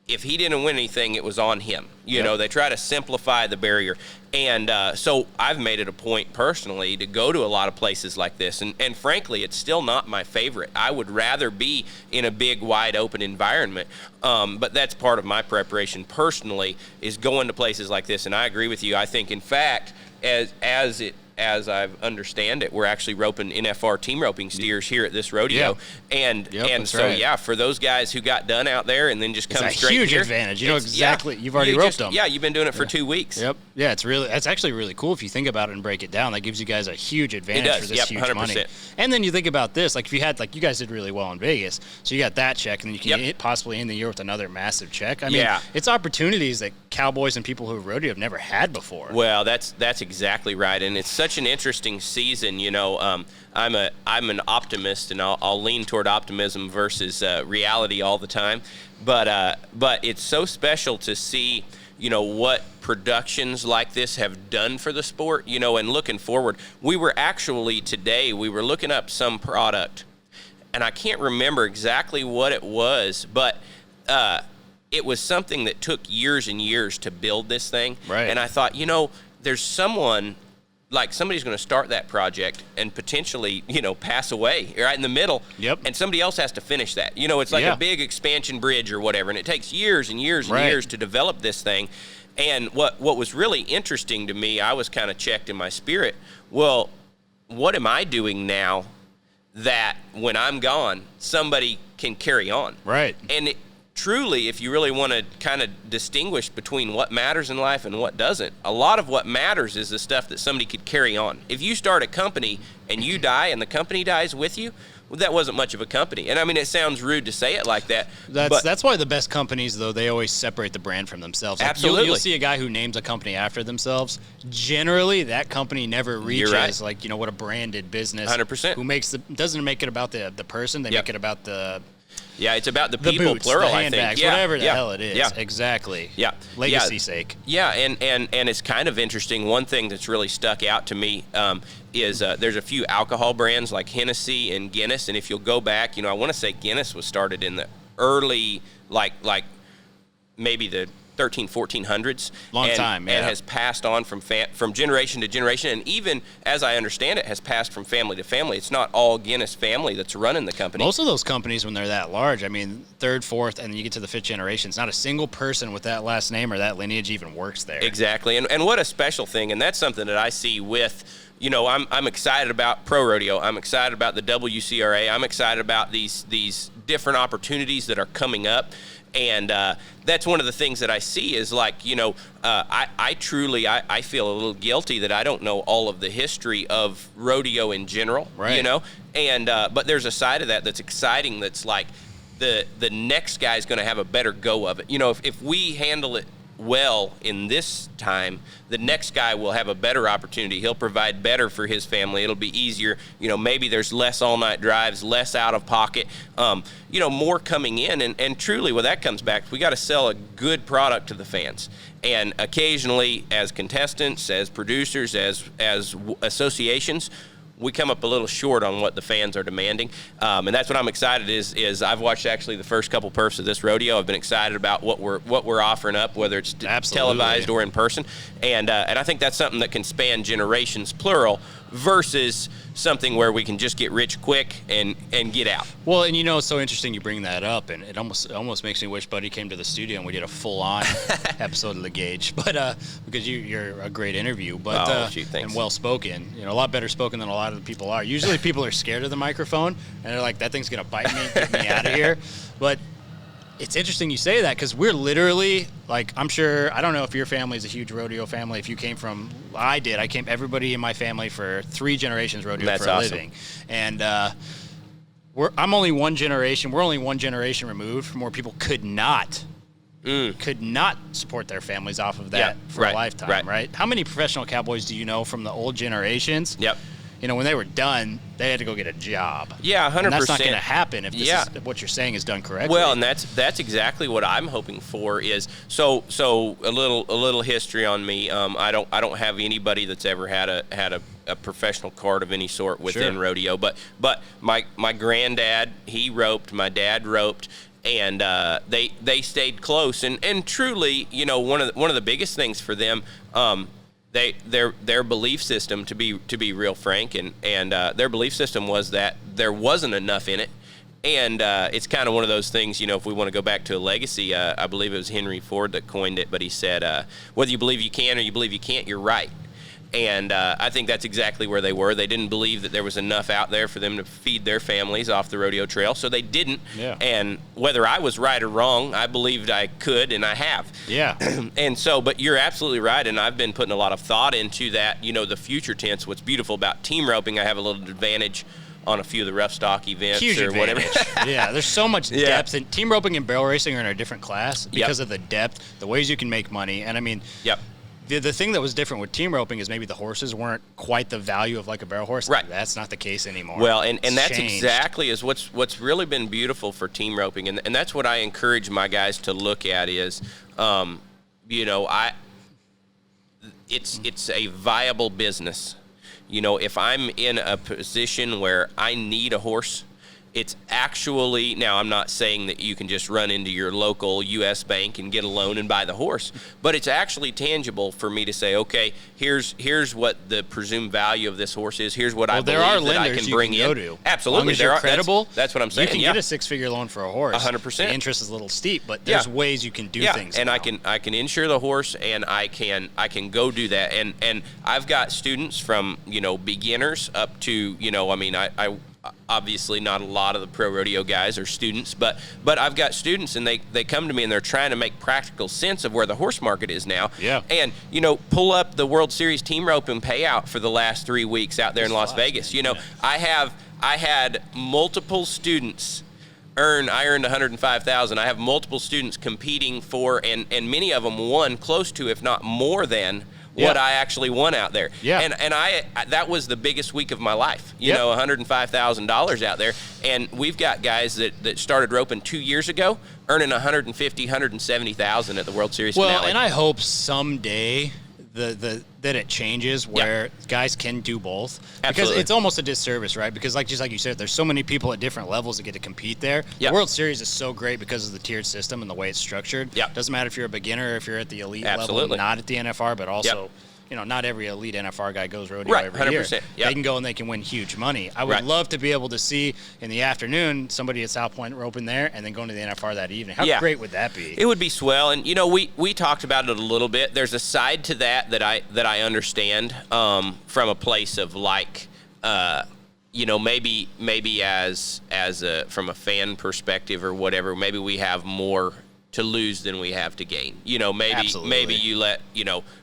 if he didn't win anything, it was on him. You know, they try to simplify the barrier. And so I've made it a point personally to go to a lot of places like this. And frankly, it's still not my favorite. I would rather be in a big, wide open environment. But that's part of my preparation personally, is going to places like this. And I agree with you. I think, in fact, as I understand it, we're actually roping NFR team roping steers here at this rodeo. And so, right. For those guys who got done out there and then just come straight here. It's a huge advantage. You know exactly. You've already roped them. Yeah, you've been doing it for 2 weeks. Yep. Yeah, it's actually really cool if you think about it and break it down. That gives you guys a huge advantage for this huge 100%. Money. And then you think about this, like if you had, like you guys did really well in Vegas, so you got that check, and then you can possibly end the year with another massive check. I mean, it's opportunities that cowboys and people who rodeo have never had before. Well, that's exactly right, and it's such an interesting season. You know, I'm an optimist, and I'll lean toward optimism versus reality all the time. But it's so special to see, you know, what productions like this have done for the sport, you know, and looking forward. We were looking up some product, and I can't remember exactly what it was, but it was something that took years and years to build this thing. Right. And I thought, you know, there's somebody's going to start that project and potentially, you know, pass away right in the middle. Yep. And somebody else has to finish that. You know, it's like a big expansion bridge or whatever, and it takes years and years and years to develop this thing. And what was really interesting to me, I was kind of checked in my spirit. Well, what am I doing now that when I'm gone, somebody can carry on? Right. And truly, if you really want to kind of distinguish between what matters in life and what doesn't, a lot of what matters is the stuff that somebody could carry on. If you start a company and you die and the company dies with you, well, that wasn't much of a company. And I mean, it sounds rude to say it like that. That's why the best companies, though, they always separate the brand from themselves. Like, absolutely. You'll see a guy who names a company after themselves. Generally, that company never reaches, right. like, what a branded business. 100%. Who doesn't make it about the person. They make it about the... Yeah, it's about the the people, boots, plural, the I handbags, think. whatever the hell it is. Yeah. Exactly. Yeah. Legacy's sake. Yeah, and it's kind of interesting. One thing that's really stuck out to me is there's a few alcohol brands like Hennessy and Guinness, and if you'll go back, I want to say Guinness was started in the early, like maybe the 1400s. Long time, and has passed on from generation to generation, and even, as I understand it, has passed from family to family. It's not all Guinness family that's running the company. Most of those companies, when they're that large, I mean, third, fourth, and you get to the fifth generation, it's not a single person with that last name or that lineage even works there. Exactly, and what a special thing, and that's something that I see with, I'm excited about Pro Rodeo. I'm excited about the WCRA. I'm excited about these different opportunities that are coming up. And that's one of the things that I see is like, I truly feel a little guilty that I don't know all of the history of rodeo in general, right. And but there's a side of that that's exciting. That's like the next guy's going to have a better go of it. If we handle it well in this time, the next guy will have a better opportunity. He'll provide better for his family. It'll be easier. Maybe there's less all-night drives, less out of pocket, more coming in. And truly, when that comes back, we got to sell a good product to the fans. And occasionally, as contestants, as producers, as associations, we come up a little short on what the fans are demanding, and that's what I'm excited is I've watched actually the first couple perfs of this rodeo. I've been excited about what we're offering up, whether it's televised or in person, and I think that's something that can span generations, plural, versus something where we can just get rich quick and get out. Well, and it's so interesting you bring that up, and it almost makes me wish Buddy came to the studio and we did a full-on episode of The Gauge, but because you're a great interview, but thanks. and well-spoken, a lot better spoken than a lot of the people are. Usually people are scared of the microphone, and they're like, that thing's going to bite me, get me out of here, but it's interesting you say that because we're literally, like, I don't know if your family is a huge rodeo family. If you came from, everybody in my family for 3 generations rodeo. That's for a awesome. living. And we're only one generation removed from where people could not support their families off of that for a lifetime, right? How many professional cowboys do you know from the old generations? Yep. When they were done, they had to go get a job. Yeah, 100%. And that's not going to happen if what you're saying is done correctly. Well, and that's exactly what I'm hoping for is so a little history on me. I don't have anybody that's ever had a professional card of any sort within rodeo, but my granddad, he roped, my dad roped, and they stayed close, and truly, one of the biggest things for them, their belief system, to be real frank, and their belief system was that there wasn't enough in it, and it's kind of one of those things. If we want to go back to a legacy, I believe it was Henry Ford that coined it, but he said, whether you believe you can or you believe you can't, you're right. And I think that's exactly where they were. They didn't believe that there was enough out there for them to feed their families off the rodeo trail, so they didn't. Yeah. And whether I was right or wrong, I believed I could, and I have. Yeah. And so, but you're absolutely right, and I've been putting a lot of thought into that, the future tense. What's beautiful about team roping, I have a little advantage on a few of the rough stock events. Huge or advantage. Whatever. Yeah, there's so much depth, and team roping and barrel racing are in a different class because of the depth, the ways you can make money, and I mean, the thing that was different with team roping is maybe the horses weren't quite the value of like a barrel horse. Right. That's not the case anymore. Well, and that's changed. exactly is what's really been beautiful for team roping, and that's what I encourage my guys to look at is, it's a viable business. If I'm in a position where I need a horse, it's actually, now I'm not saying that you can just run into your local U.S. bank and get a loan and buy the horse, but it's actually tangible for me to say, okay, here's what the presumed value of this horse is. Here's what I believe that I can bring in. To. Absolutely, as long as you're credible. That's what I'm saying. You can get a 6-figure loan for a horse. 100%. The interest is a little steep, but there's ways you can do things. And now. I can insure the horse, and I can go do that. And I've got students from beginners up to obviously not a lot of the pro rodeo guys are students, but I've got students, and they come to me and they're trying to make practical sense of where the horse market is now. Yeah. And, pull up the World Series team rope and payout for the last 3 weeks out there in Las Vegas. I had multiple students I earned $105,000. I have multiple students competing for, and many of them won close to, if not more than, what I actually won out there. Yeah. And that was the biggest week of my life. $105,000 out there. And we've got guys that started roping 2 years ago, earning $150,000, $170,000 at the World Series finale. Well, and I hope someday that it changes where guys can do both. Absolutely. Because it's almost a disservice, right? Because just like you said, there's so many people at different levels that get to compete there. Yep. The World Series is so great because of the tiered system and the way it's structured. Yep. Doesn't matter if you're a beginner or if you're at the elite Absolutely. level, not at the NFR, but also not every elite NFR guy goes rodeo every year. 100%. Yep. They can go and they can win huge money. I would love to be able to see in the afternoon somebody at South Point roping there and then going to the NFR that evening. How great would that be? It would be swell. And we talked about it a little bit. There's a side to that I understand from a place of maybe as from a fan perspective or whatever, maybe we have more to lose than we have to gain. Maybe you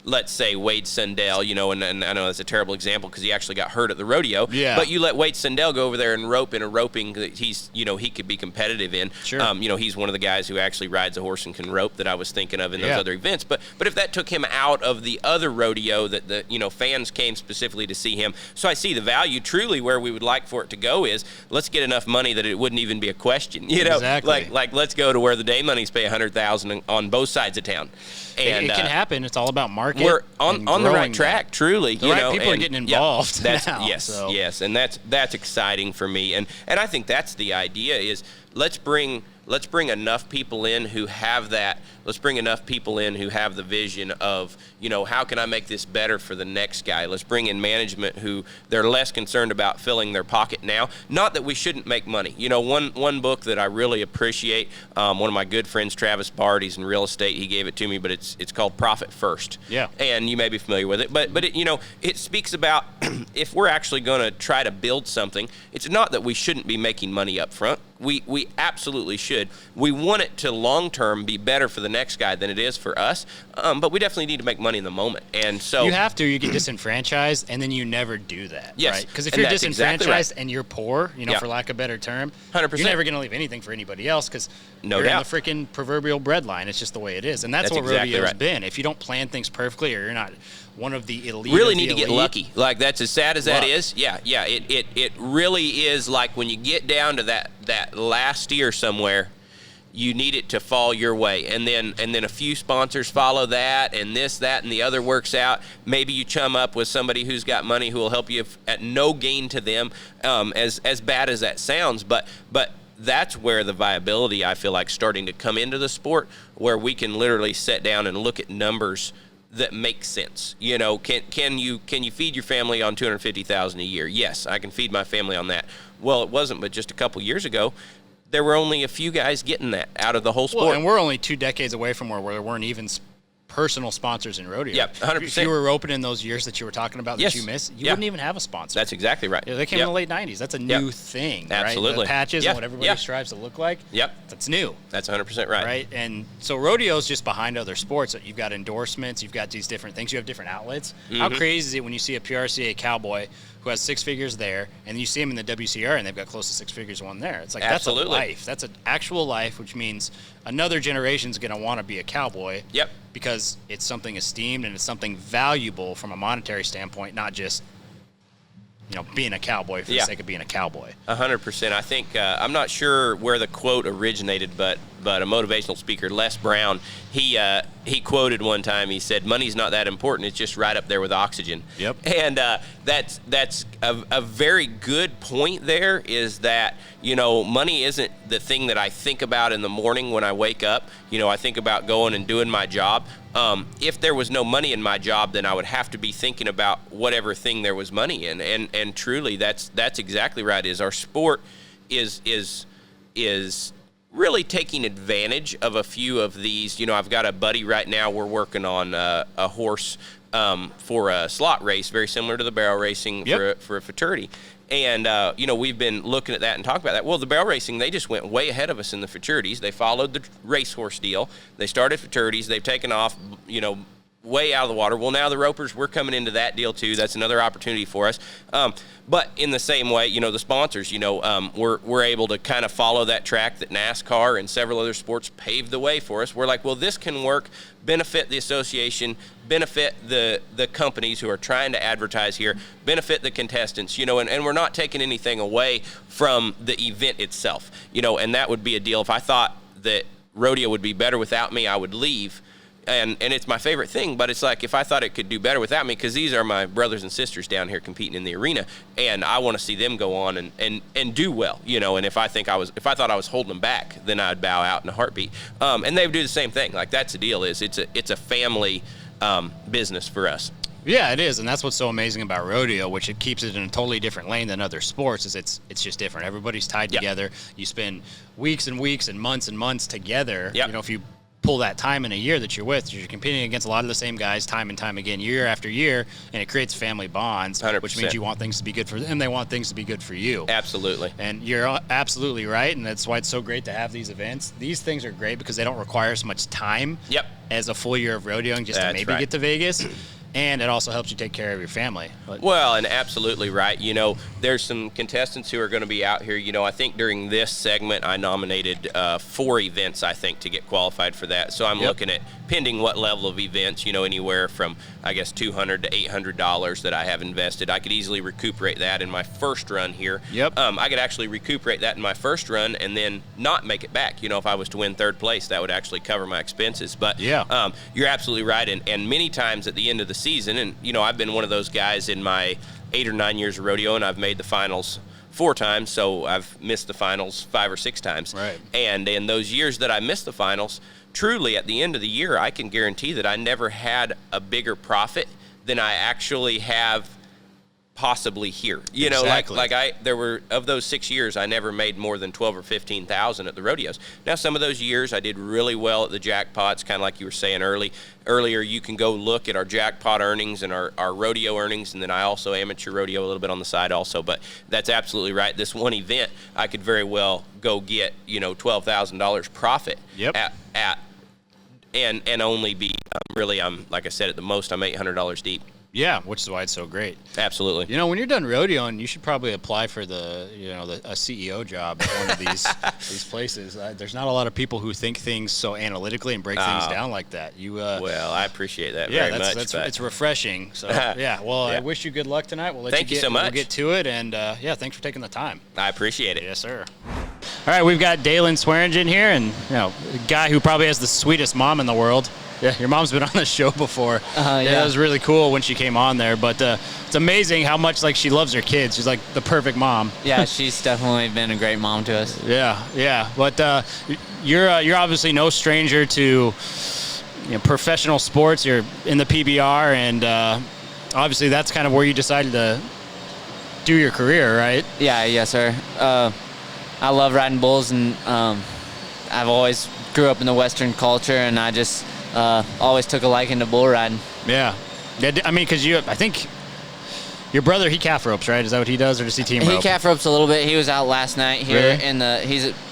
let's say Wade Sundell, and I know that's a terrible example because he actually got hurt at the rodeo. Yeah. But you let Wade Sundell go over there and rope in a roping that he could be competitive in. Sure. He's one of the guys who actually rides a horse and can rope that I was thinking of in those other events. But if that took him out of the other rodeo that the fans came specifically to see him, so I see the value. Truly, where we would like for it to go is let's get enough money that it wouldn't even be a question. Exactly. Like let's go to where the day money's pay $100,000 on both sides of town. And it can happen. It's all about market. We're on the right track, truly. The right people are getting involved now. Yes, and that's exciting for me. And I think that's the idea is let's bring enough people in who have that. Let's bring enough people in who have the vision of, how can I make this better for the next guy? Let's bring in management who they're less concerned about filling their pocket now. Not that we shouldn't make money. One book that I really appreciate, one of my good friends, Travis Bard, he's in real estate. He gave it to me, but it's called Profit First. Yeah. And you may be familiar with it, but it speaks about if we're actually going to try to build something, it's not that we shouldn't be making money up front. We absolutely should. We want it to long term be better for the next guy than it is for us, but we definitely need to make money in the moment. And so you have to. You get disenfranchised, and then you never do that. Yes, right? Because if you're disenfranchised exactly right. and you're poor, for lack of a better term, 100%. you're never going to leave anything for anybody else because no you're doubt. in the freaking proverbial breadline. It's just the way it is, and that's what exactly rodeo's right. been. If you don't plan things perfectly, or you're not one of the elite, really need to get lucky. Like that's as sad as that Luck. is. Yeah. It really is like when you get down to that last steer somewhere, you need it to fall your way, and then a few sponsors follow that, and this, that, and the other works out. Maybe you chum up with somebody who's got money who will help you at no gain to them. As bad as that sounds, but that's where the viability, I feel like, starting to come into the sport, where we can literally sit down and look at numbers that make sense. Can you feed your family on $250,000 a year? Yes, I can feed my family on that. Well, it wasn't, but just a couple years ago, there were only a few guys getting that out of the whole sport. Well, and we're only 2 decades away from where there weren't even personal sponsors in rodeo. Yep, 100%. If you were roping in those years that you were talking about that you missed, you wouldn't even have a sponsor. That's exactly right. They came in the late 90s. That's a new thing, Absolutely. right? The patches and what everybody strives to look like. Yep. That's new. That's 100% right. Right? And so rodeo's just behind other sports. You've got endorsements. You've got these different things. You have different outlets. Mm-hmm. How crazy is it when you see a PRCA cowboy who has 6 figures there, and you see him in the WCRA, and they've got close to 6 figures one there? It's like, Absolutely. That's a life. That's an actual life, which means another generation's going to want to be a cowboy. Yep. Because it's something esteemed and it's something valuable from a monetary standpoint, not just being a cowboy for the sake of being a cowboy. 100%. I think I'm not sure where the quote originated, but a motivational speaker, Les Brown, he quoted one time. He said, "Money's not that important. It's just right up there with oxygen." Yep. And that's a very good point. There is that money isn't the thing that I think about in the morning when I wake up. I think about going and doing my job. If there was no money in my job, then I would have to be thinking about whatever thing there was money in. And truly, that's exactly right. Is our sport is really taking advantage of a few of these. I've got a buddy right now. We're working on a horse for a slot race, very similar to the barrel racing for a fraternity. And, we've been looking at that and talking about that. Well, the barrel racing, they just went way ahead of us in the fraternities. They followed the racehorse deal. They started fraternities. They've taken off, way out of the water. Well, now the ropers, we're coming into that deal too. That's another opportunity for us. But in the same way, the sponsors, we're able to kind of follow that track that NASCAR and several other sports paved the way for us. We're like, well, this can work, benefit the association, benefit the companies who are trying to advertise here, benefit the contestants, and we're not taking anything away from the event itself, and that would be a deal. If I thought that rodeo would be better without me, I would leave. And it's my favorite thing, but it's like if I thought it could do better without me, because these are my brothers and sisters down here competing in the arena, and I want to see them go on and do well, and if I thought I was holding them back, then I'd bow out in a heartbeat. And they would do the same thing. Like that's the deal. It's a family business for us. Yeah, it is, and that's what's so amazing about rodeo, which it keeps it in a totally different lane than other sports. Is it's just different. Everybody's tied together. You spend weeks and weeks and months together. Yep. If you pull that time in a year that you're with, you're competing against a lot of the same guys time and time again, year after year, and it creates family bonds, 100%. Which means you want things to be good for them, they want things to be good for you. Absolutely. And you're absolutely right, and that's why it's so great to have these events. These things are great because they don't require as much time as a full year of rodeoing just to maybe get to Vegas. And it also helps you take care of your family. Well, and absolutely right. There's some contestants who are going to be out here. I think during this segment, I nominated 4 events, I think, to get qualified for that. So I'm looking at, pending what level of events, anywhere from, I guess, $200 to $800 that I have invested. I could easily recuperate that in my first run here. I could actually recuperate that in my first run and then not make it back. If I was to win 3rd place, that would actually cover my expenses. But you're absolutely right. And many times at the end of the season, and I've been one of those guys in my 8 or 9 years of rodeo, and I've made the finals 4 times, so I've missed the finals 5 or 6 times. Right. And in those years that I missed the finals, truly at the end of the year, I can guarantee that I never had a bigger profit than I actually have possibly here. There were, of those 6 years, I never made more than 12 or 15,000 at the rodeos. Now, some of those years I did really well at the jackpots, kind of like you were saying earlier. You can go look at our jackpot earnings and our rodeo earnings, and then I also amateur rodeo a little bit on the side also. But that's absolutely right. This one event, I could very well go get $12,000 profit at and only be really, like I said, at the most I'm $800 deep. Yeah, which is why it's so great. Absolutely. When you're done rodeoing, you should probably apply for a CEO job at one of these places. There's not a lot of people who think things so analytically and break things down like that. Well, I appreciate that very much. It's refreshing. So I wish you good luck tonight. Thank you so much. We'll get to it, and thanks for taking the time. I appreciate it. Yes, sir. All right, we've got Dalen Swearingen here, and a guy who probably has the sweetest mom in the world. Yeah, your mom's been on the show before. It was really cool when she came on there. But it's amazing how much she loves her kids. She's like the perfect mom. Yeah, she's definitely been a great mom to us. Yeah. But you're obviously no stranger to professional sports. You're in the PBR, and obviously that's kind of where you decided to do your career, right? Yeah, yes, sir. I love riding bulls, and I've always grew up in the Western culture, and I just always took a liking to bull riding. Yeah. I mean, because I think your brother, he calf ropes, right? Is that what he does, or does he team rope? He calf ropes a little bit. He was out last night here in the.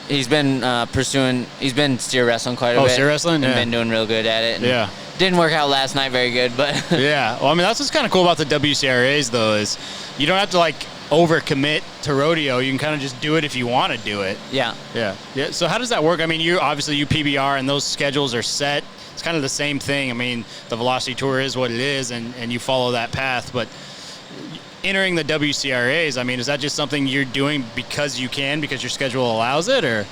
He's been steer wrestling quite a bit. Oh, steer wrestling? And been doing real good at it. Yeah. Didn't work out last night very good, but. Yeah. Well, I mean, that's what's kind of cool about the WCRAs, though, is you don't have to overcommit to rodeo. You can kind of just do it if you want to do it. Yeah. So how does that work? I mean, you PBR, and those schedules are set. It's kind of the same thing. I mean, the Velocity Tour is what it is, and you follow that path. But entering the WCRAs, I mean, is that just something you're doing because you can, because your schedule allows it, or?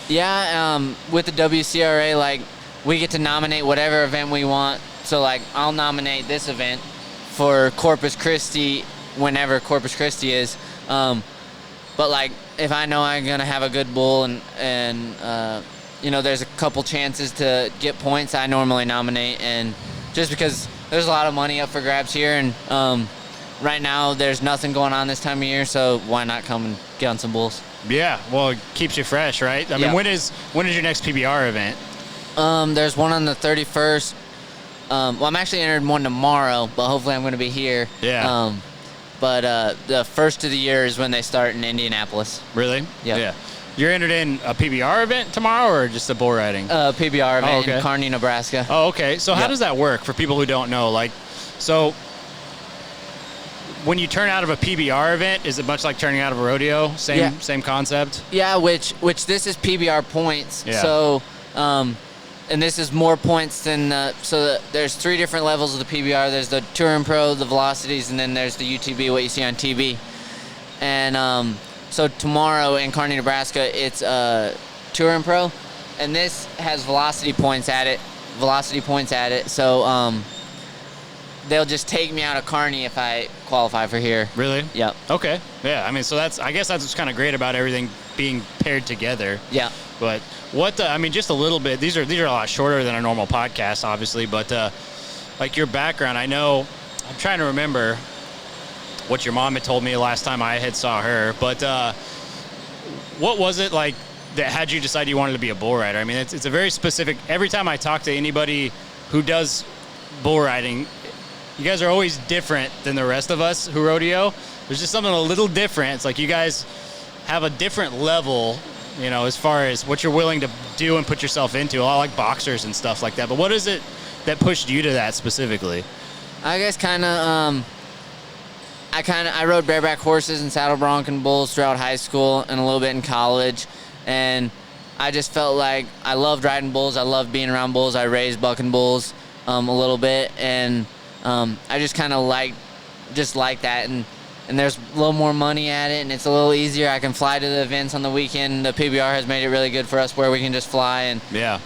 Yeah, with the WCRA, we get to nominate whatever event we want. So, I'll nominate this event for Corpus Christi whenever Corpus Christi is. But, if I know I'm going to have a good bull and there's a couple chances to get points, I normally nominate. And just because there's a lot of money up for grabs here, and right now there's nothing going on this time of year, so why not come and get on some bulls? Yeah, well, it keeps you fresh, right? I mean, when is your next PBR event? There's one on the 31st. Well, I'm actually entering one tomorrow, but hopefully I'm going to be here. Yeah. But the first of the year is when they start in Indianapolis. Really? Yep. Yeah. You're entered in a PBR event tomorrow or just a bull riding? PBR event okay. in Kearney, Nebraska. Oh, okay. So how Yep. does that work for people who don't know? Like, so when you turn out of a PBR event, is it much like turning out of a rodeo? Same concept? Yeah, which this is PBR points. Yeah. So, and this is more points than there's 3 different levels of the PBR. There's the Touring Pro, the Velocities, and then there's the UTB, what you see on TV. And so tomorrow in Kearney, Nebraska, it's Touring Pro, and this has velocity points at it. So they'll just take me out of Kearney if I qualify for here. Really? Yep. Okay. Yeah. I mean, so I guess that's what's kind of great about everything being paired together. Yeah. But I mean, just a little bit. These are a lot shorter than a normal podcast, obviously. But like your background, I'm trying to remember what your mom had told me last time I had saw her. But what was it like that had you decide you wanted to be a bull rider? I mean, it's a very specific. Every time I talk to anybody who does bull riding, you guys are always different than the rest of us who rodeo. There's just something a little different. It's like you guys have a different level, as far as what you're willing to do and put yourself into. A lot like boxers and stuff like that. But what is it that pushed you to that specifically? I guess I rode bareback horses and saddle bronc and bulls throughout high school and a little bit in college, and I just felt like I loved riding bulls. I loved being around bulls. I raised bucking bulls a little bit, and I just kind of like that, and there's a little more money at it, and it's a little easier. I can fly to the events on the weekend. The PBR has made it really good for us where we can just fly in, have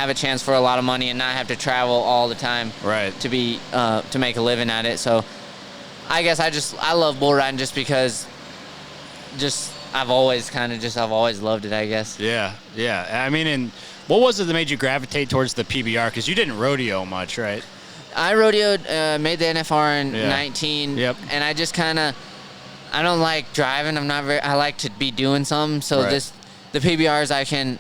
a chance for a lot of money and not have to travel all the time to make a living at it. So I guess I love bull riding just because I've always loved it, I guess. Yeah. I mean, and what was it that made you gravitate towards the PBR? Because you didn't rodeo much, right? I rodeoed, made the NFR in 19, and I just I don't like driving. I like to be doing something. So the PBRs, I can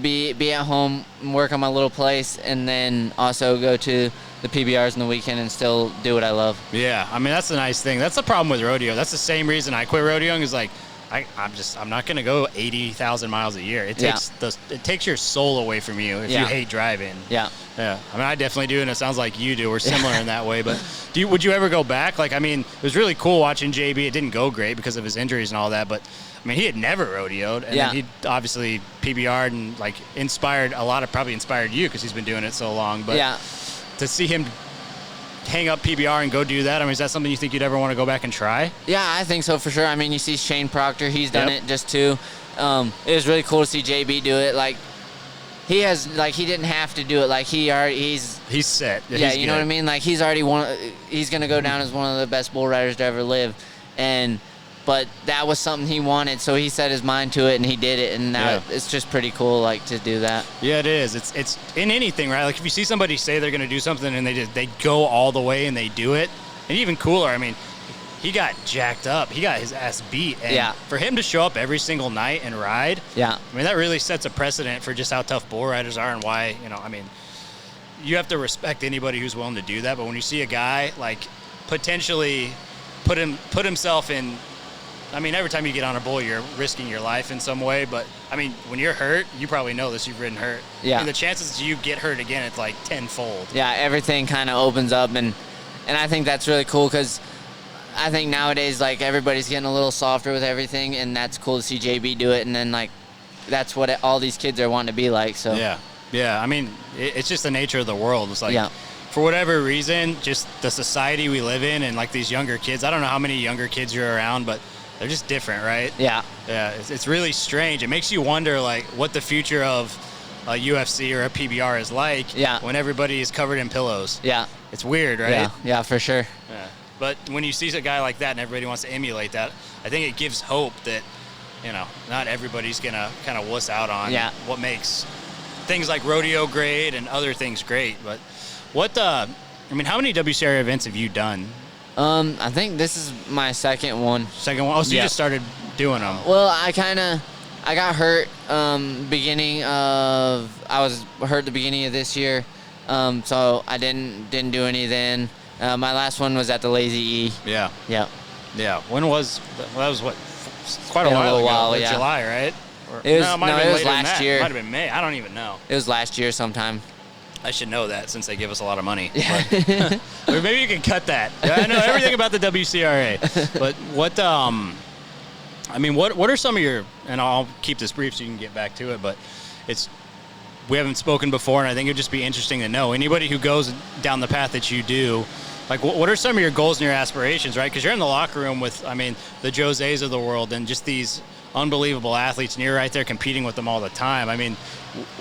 be at home and work on my little place, and then also go to the PBRs on the weekend and still do what I love. Yeah, I mean, that's the nice thing. That's the problem with rodeo. That's the same reason I quit rodeoing is like, I'm not gonna go 80,000 miles a year. It takes your soul away from you if you hate driving. Yeah. I mean, I definitely do, and it sounds like you do. We're similar in that way. But would you ever go back? Like, I mean, it was really cool watching JB. It didn't go great because of his injuries and all that, but I mean, he had never rodeoed, and then he obviously PBR'd and like probably inspired you because he's been doing it so long. But to see him hang up PBR and go do that, I mean, is that something you think you'd ever want to go back and try? Yeah, I think so for sure. I mean, you see Shane Proctor, he's done it just too. It was really cool to see JB do it. Like, he didn't have to do it. Like, he's set. Yeah, you know what I mean? Like, he's already he's going to go down as one of the best bull riders to ever live. But that was something he wanted, so he set his mind to it and he did it, and now it's just pretty cool, like, to do that. Yeah, it is. It's in anything, right? Like, if you see somebody say they're going to do something and they go all the way and they do it, and even cooler, I mean, he got jacked up. He got his ass beat. And for him to show up every single night and ride, I mean, that really sets a precedent for just how tough bull riders are and why, I mean, you have to respect anybody who's willing to do that. But when you see a guy, like, potentially put himself in, I mean, every time you get on a bull, you're risking your life in some way. But, I mean, when you're hurt, you probably know this, you've ridden hurt. Yeah. And the chances you get hurt again, it's like tenfold. Yeah, everything kind of opens up. And I think that's really cool because I think nowadays, like, everybody's getting a little softer with everything. And that's cool to see JB do it. And then, like, that's what all these kids are wanting to be like. So Yeah. I mean, it's just the nature of the world. It's like, for whatever reason, just the society we live in and, like, these younger kids. I don't know how many younger kids you're around, but they're just different, right? Yeah. It's really strange. It makes you wonder, like, what the future of a UFC or a PBR is like when everybody is covered in pillows. Yeah. It's weird, right? Yeah, for sure. Yeah. But when you see a guy like that and everybody wants to emulate that, I think it gives hope that, not everybody's going to kind of wuss out on what makes things like rodeo great and other things great. But how many WCRA events have you done? I think this is my second one. Oh, so you just started doing them. Well, I got hurt I was hurt the beginning of this year, So I didn't do any then. My last one was at the Lazy E. Yeah. Yep. Yeah. When was that? Was what? Quite a Been a while little ago. while, Like yeah. July, right? Or, It was, no, it might no, have been it was later than last that. year. It might have been May. I don't even know. It was last year sometime. I should know that since they give us a lot of money. Yeah. But, or maybe you can cut that. Yeah, I know everything about the WCRA. But what what are some of your, and I'll keep this brief so you can get back to it, but we haven't spoken before, and I think it'd just be interesting to know. Anybody who goes down the path that you do, like, what are some of your goals and your aspirations, right? Because you're in the locker room with, the Joses of the world and just these unbelievable athletes, and you're right there competing with them all the time.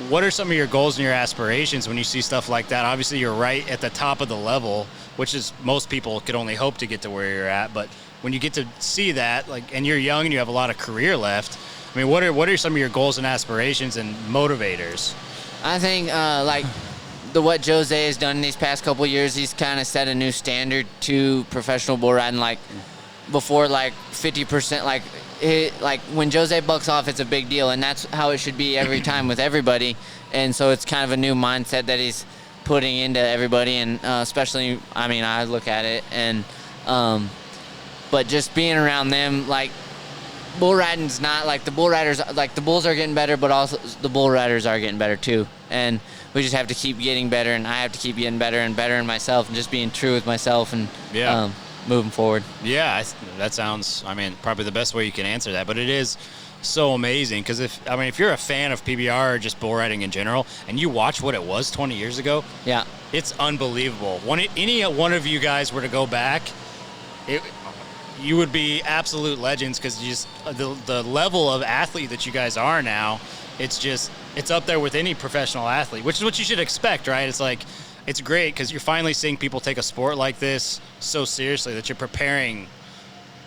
What are some of your goals and your aspirations when you see stuff like that? Obviously, you're right at the top of the level, which is most people could only hope to get to where you're at. But when you get to see that, and you're young and you have a lot of career left, what are some of your goals and aspirations and motivators? I think what Jose has done in these past couple of years, he's kind of set a new standard to professional bull riding. Before 50%, when Jose bucks off, it's a big deal, and that's how it should be every time with everybody. And so it's kind of a new mindset that he's putting into everybody, and especially, I look at it, and but just being around them, bull riding's not the bull riders, the bulls are getting better, but also the bull riders are getting better too, and we just have to keep getting better, and I have to keep getting better and better in myself, and just being true with myself, and moving forward. Yeah, that sounds, probably the best way you can answer that. But it is so amazing because if you're a fan of PBR or just bull riding in general, and you watch what it was 20 years ago, yeah, it's unbelievable. When any one of you guys were to go back, you would be absolute legends because just the level of athlete that you guys are now, it's up there with any professional athlete, which is what you should expect, right? It's great because you're finally seeing people take a sport like this so seriously that you're preparing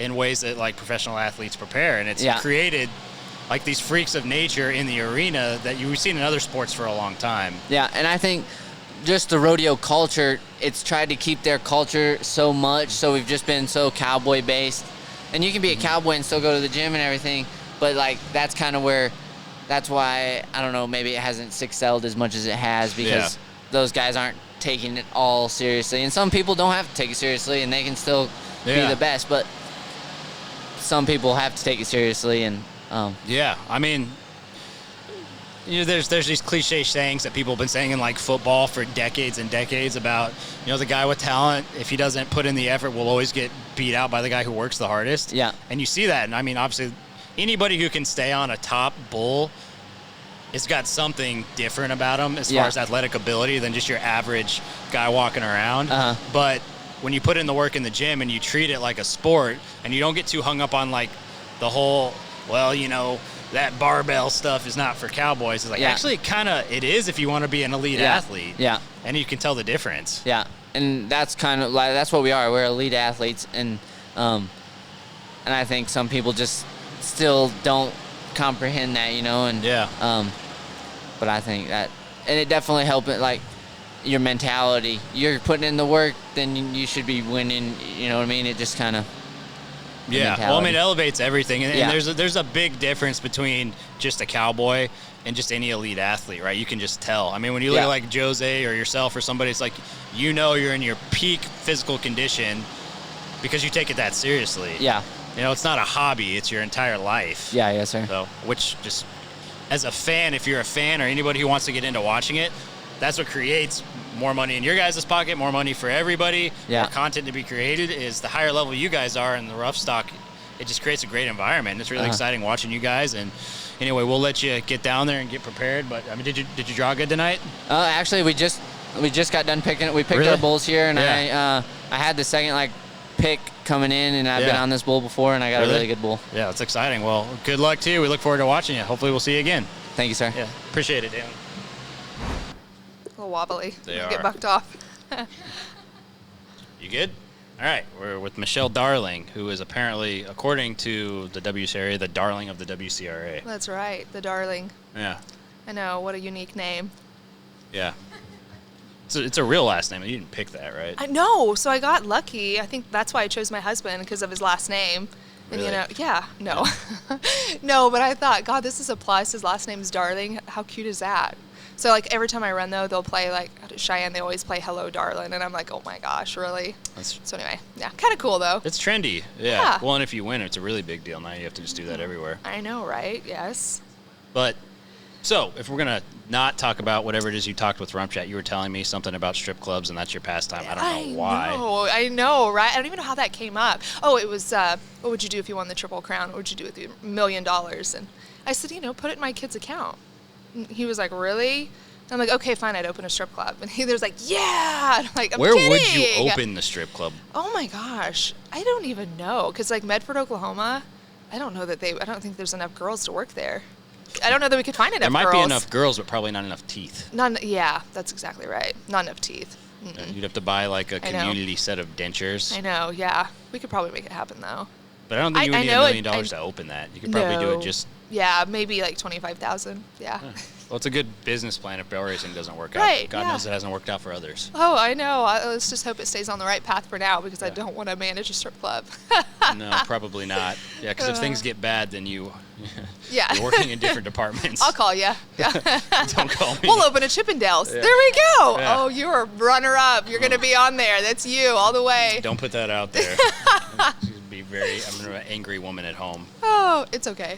in ways that professional athletes prepare, and it's created these freaks of nature in the arena that you've seen in other sports for a long time. Yeah, and I think just the rodeo culture, it's tried to keep their culture so much, so we've just been so cowboy based, and you can be a cowboy and still go to the gym and everything, but that's kind of that's why I don't know, maybe it hasn't excelled as much as it has because those guys aren't taking it all seriously, and some people don't have to take it seriously and they can still be the best, but some people have to take it seriously. And there's these cliche sayings that people have been saying in football for decades and decades about the guy with talent, if he doesn't put in the effort, will always get beat out by the guy who works the hardest. And you see that, and obviously anybody who can stay on a top bull, it's got something different about him as far as athletic ability than just your average guy walking around. But when you put in the work in the gym and you treat it like a sport and you don't get too hung up on the whole, that barbell stuff is not for cowboys. It's actually it is if you want to be an elite athlete. Yeah. And you can tell the difference. Yeah. And that's kind of that's what we are. We're elite athletes. And I think some people just still don't comprehend that, and but I think that, and it definitely helped it, your mentality. You're putting in the work, then you should be winning. You know what I mean? It just kind of it elevates everything, and there's a big difference between just a cowboy and just any elite athlete, right? You can just tell. When you look at Jose or yourself or somebody, it's you're in your peak physical condition because you take it that seriously. Yeah. It's not a hobby, it's your entire life. Yeah, yes, sir. So, which just, as a fan, if you're a fan or anybody who wants to get into watching it, that's what creates more money in your guys' pocket, more money for everybody, more content to be created, is the higher level you guys are in the rough stock. It just creates a great environment. It's really exciting watching you guys. And anyway, we'll let you get down there and get prepared. But, did you draw good tonight? Actually, we just got done picking. We picked our bulls here, and I had the second, pick coming in, and I've been on this bull before, and I got a really good bull. Yeah, it's exciting. Well, good luck to you. We look forward to watching you. Hopefully we'll see you again. Thank you, sir. Yeah, appreciate it, Dalen. A little wobbly. They are. Get bucked off. You good? All right, we're with Michelle Darling, who is apparently, according to the WCRA, the darling of the WCRA. That's right, the darling. Yeah. I know, what a unique name. Yeah. It's a real last name. You didn't pick that, right? I know, so I got lucky. I think that's why I chose my husband, because of his last name. And Really? No, but I thought, God, this is a plus. His last name's Darling. How cute is that? So like every time I run though, they'll play like Cheyenne. They always play "Hello, Darling," and I'm like, oh my gosh, really? So anyway, yeah, kind of cool though. It's trendy. Yeah. Well, and if you win, it's a really big deal. Now you have to just do that everywhere. I know, right? Yes. But so if we're gonna not talk about whatever it is you talked with Rump Chat, you were telling me something about strip clubs, and that's your pastime. I don't know why. I know, right? I don't even know how that came up. Oh, it was, what would you do if you won the Triple Crown? What would you do with $1 million? And I said, put it in my kid's account. And he was like, really? And I'm like, okay, fine, I'd open a strip club. And he was like, yeah. And I'm like, I'm Where kidding. would you open the strip club? Oh my gosh, I don't even know. Because like Medford, Oklahoma, I don't think there's enough girls to work there. I don't know that we could find enough girls. There might be enough girls, but probably not enough teeth. Yeah, that's exactly right. Not enough teeth. You'd have to buy like a community set of dentures. I know, yeah. We could probably make it happen though. But I don't think you would need $1 million to open that. You could probably do it just... Yeah, maybe like $25,000. Yeah. Well, it's a good business plan if barrel racing doesn't work right, out. God knows it hasn't worked out for others. Oh, I know. Let's just hope it stays on the right path for now because I don't want to manage a strip club. No, probably not. Yeah, because if things get bad, then you're working in different departments. I'll call you. Yeah. Don't call me. We'll open a Chippendales. Yeah. There we go. Yeah. Oh, you're a runner-up. You're going to be on there. That's you all the way. Don't put that out there. I'm an angry woman at home. Oh, it's okay.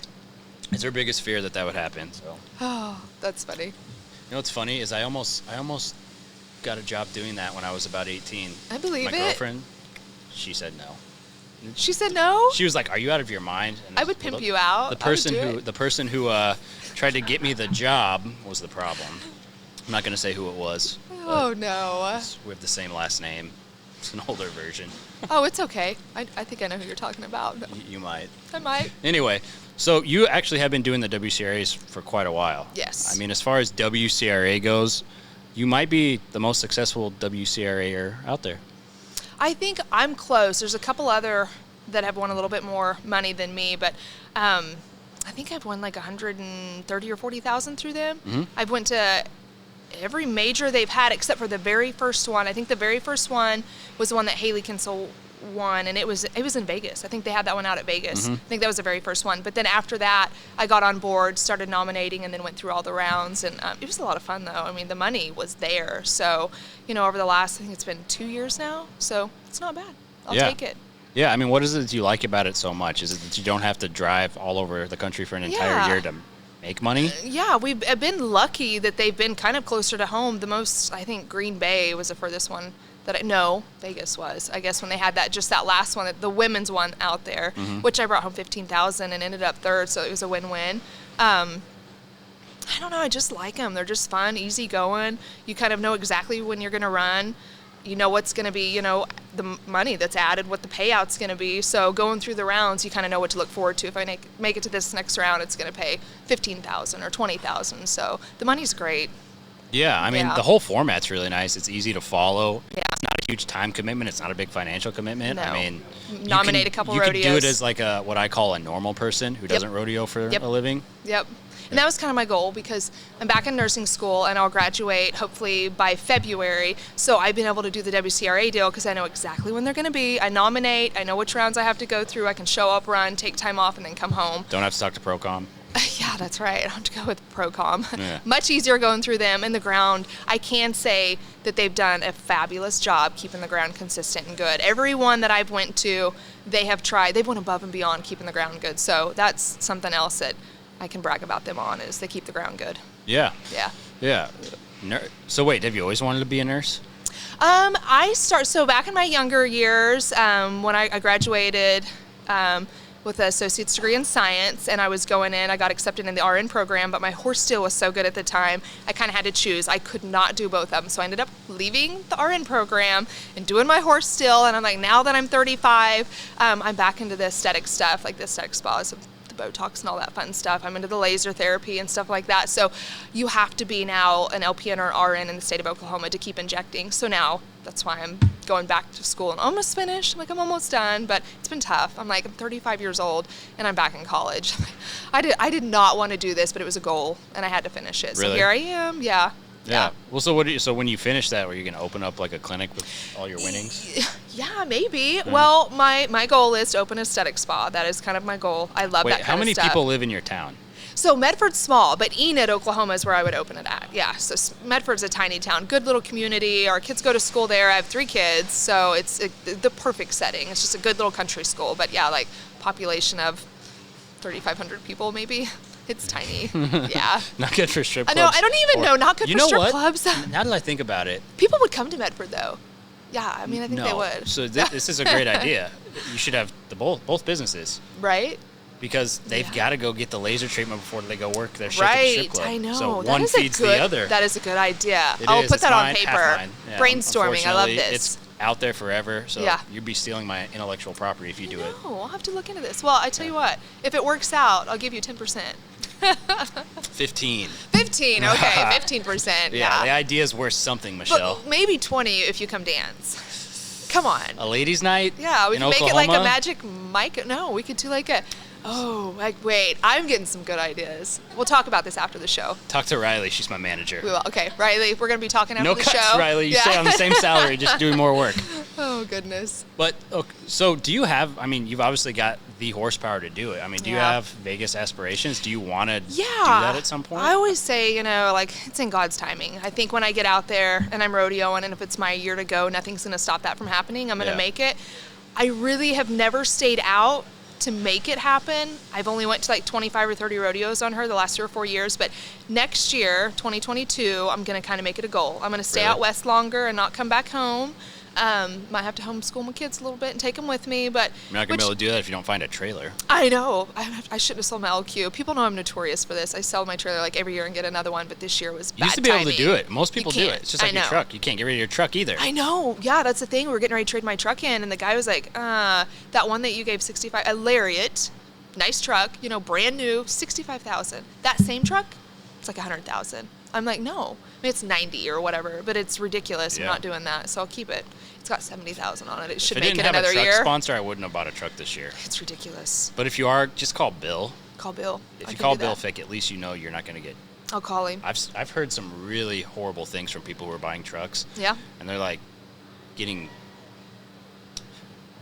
It's her biggest fear that would happen. So. Oh, that's funny. You know what's funny is I almost got a job doing that when I was about 18. I believe it. My girlfriend, she said no. She said no? She was like, "Are you out of your mind?" And I would pimp you out. The person who tried to get me the job was the problem. I'm not going to say who it was. Oh no. We have the same last name. It's an older version. Oh, it's okay. I think I know who you're talking about. You might. I might. Anyway, so you actually have been doing the WCRAs for quite a while. Yes. I mean, as far as WCRA goes, you might be the most successful WCRAer out there. I think I'm close. There's a couple other that have won a little bit more money than me, but I think I've won like 130 or 40,000 through them. Mm-hmm. I've went to every major they've had except for the very first one. I think the very first one was the one that Haley Kinsel won, and it was in Vegas. I think they had that one out at Vegas. Mm-hmm. I think that was the very first one. But then after that, I got on board, started nominating, and then went through all the rounds. And it was a lot of fun, though. I mean, the money was there. So, over the last, I think it's been 2 years now. So it's not bad. I'll take it. Yeah, I mean, what is it that you like about it so much? Is it that you don't have to drive all over the country for an entire year to make money? Yeah, we've been lucky that they've been kind of closer to home. The most, I think, Green Bay was the furthest one. Vegas was. I guess when they had that last one, the women's one out there, which I brought home 15,000 and ended up third, so it was a win-win. I don't know. I just like them. They're just fun, easy going. You kind of know exactly when you're going to run. You know what's going to be, the money that's added, what the payout's going to be. So going through the rounds, you kind of know what to look forward to. If I make it to this next round, it's going to pay 15,000 or 20,000. So the money's great. Yeah, I mean, the whole format's really nice. It's easy to follow. Yeah. It's not a huge time commitment. It's not a big financial commitment. No. I mean, nominate a couple rodeos. You can do it as like what I call a normal person who doesn't rodeo for a living. Yep. And that was kind of my goal because I'm back in nursing school and I'll graduate hopefully by February. So I've been able to do the WCRA deal because I know exactly when they're going to be. I nominate. I know which rounds I have to go through. I can show up, run, take time off, and then come home. Don't have to talk to Procom. Yeah, that's right. I don't have to go with Procom. Yeah. Much easier going through them in the ground. I can say that they've done a fabulous job keeping the ground consistent and good. Everyone that I've went to, they have tried. They've went above and beyond keeping the ground good. So that's something else that I can brag about them on is they keep the ground good. Yeah. Yeah. Yeah. So wait, have you always wanted to be a nurse? So back in my younger years, when I graduated with an associate's degree in science, and I was going in, I got accepted in the RN program, but my horse steal was so good at the time, I kind of had to choose. I could not do both of them, so I ended up leaving the RN program and doing my horse steal, and I'm like, now that I'm 35, I'm back into the aesthetic stuff, like the aesthetic spas, the Botox and all that fun stuff. I'm into the laser therapy and stuff like that. So you have to be now an LPN or an RN in the state of Oklahoma to keep injecting. So now that's why I'm going back to school and almost finished. I'm almost done, but it's been tough. I'm 35 years old and I'm back in college. I did not want to do this, but it was a goal and I had to finish it. Really? So here I am. Yeah. Well, so when you finish that, were you going to open up like a clinic with all your winnings? Yeah, maybe. Well, my goal is to open an aesthetic spa. That is kind of my goal. I love that kind of stuff. How many people live in your town? So Medford's small, but Enid, Oklahoma is where I would open it at. Yeah, so Medford's a tiny town, good little community. Our kids go to school there. I have 3 kids, so it's the perfect setting. It's just a good little country school. But yeah, like population of 3,500 people maybe. It's tiny. Yeah. Not good for strip clubs. I know. I don't even know. Not good for strip what? clubs. Now that I think about it. People would come to Medford though. Yeah, I mean, I think they would. So this is a great idea. You should have both businesses. Right? Because they've got to go get the laser treatment before they go work their shift at the strip club. Right, I know. So That one is feeds the other. That is a good idea. It I'll is. put It's that on mine, paper. half mine. Yeah, Brainstorming. I love unfortunately, this. It's out there forever, so Yeah. you'd be stealing my intellectual property if you do it. Oh, I'll have to look into this. Well, I tell you what, if it works out, I'll give you 10%. 15. 15, okay, 15%. Yeah, the idea is worth something, Michelle. But maybe 20 if you come dance. Come on. A ladies' night? Yeah, we in can make it like a Oklahoma? magic mic. No, we could do like a. Oh, like wait, I'm getting some good ideas. We'll talk about this after the show. Talk to Riley. She's my manager. We will. Okay, Riley, we're gonna be talking after No the cuts, show. Riley. You stay on the same salary, just doing more work. Oh goodness. But okay, so do you have? I mean, you've obviously got the horsepower to do it. I mean, do you Yeah. have Vegas aspirations? Do you want to do Yeah. that at some point? I always say, like it's in God's timing. I think when I get out there and I'm rodeoing, and if it's my year to go, nothing's gonna stop that from happening. I'm gonna Yeah. make it. I really have never stayed out to make it happen. I've only went to like 25 or 30 rodeos on her the last 3 or 4 years, but next year, 2022, I'm gonna kind of make it a goal. I'm gonna stay Really? out west longer and not come back home. Might have to homeschool my kids a little bit and take them with me, but You're not gonna be able to do that if you don't find a trailer. I know. I shouldn't have sold my LQ. People know I'm notorious for this. I sell my trailer like every year and get another one, but this year was bad You used to be able to timing. do it. Most people do can't. it. It's just I like your know. truck. You can't get rid of your truck either. I know. Yeah, that's the thing. We were getting ready to trade my truck in, and the guy was like, that one that you gave 65, a Lariat, nice truck, brand new, 65,000. That same truck, it's like 100,000. I'm like, no. I mean, it's 90 or whatever, but it's ridiculous. Yeah. I'm not doing that, so I'll keep it. It's got 70,000 on it. It should If I make didn't it have another a truck year. sponsor, I wouldn't have bought a truck this year. It's ridiculous. But if you are, just call Bill. Call Bill. If I you can call do Bill that. Fick, at least you know you're not going to get. I'll call him. I've heard some really horrible things from people who are buying trucks. Yeah. And they're like getting.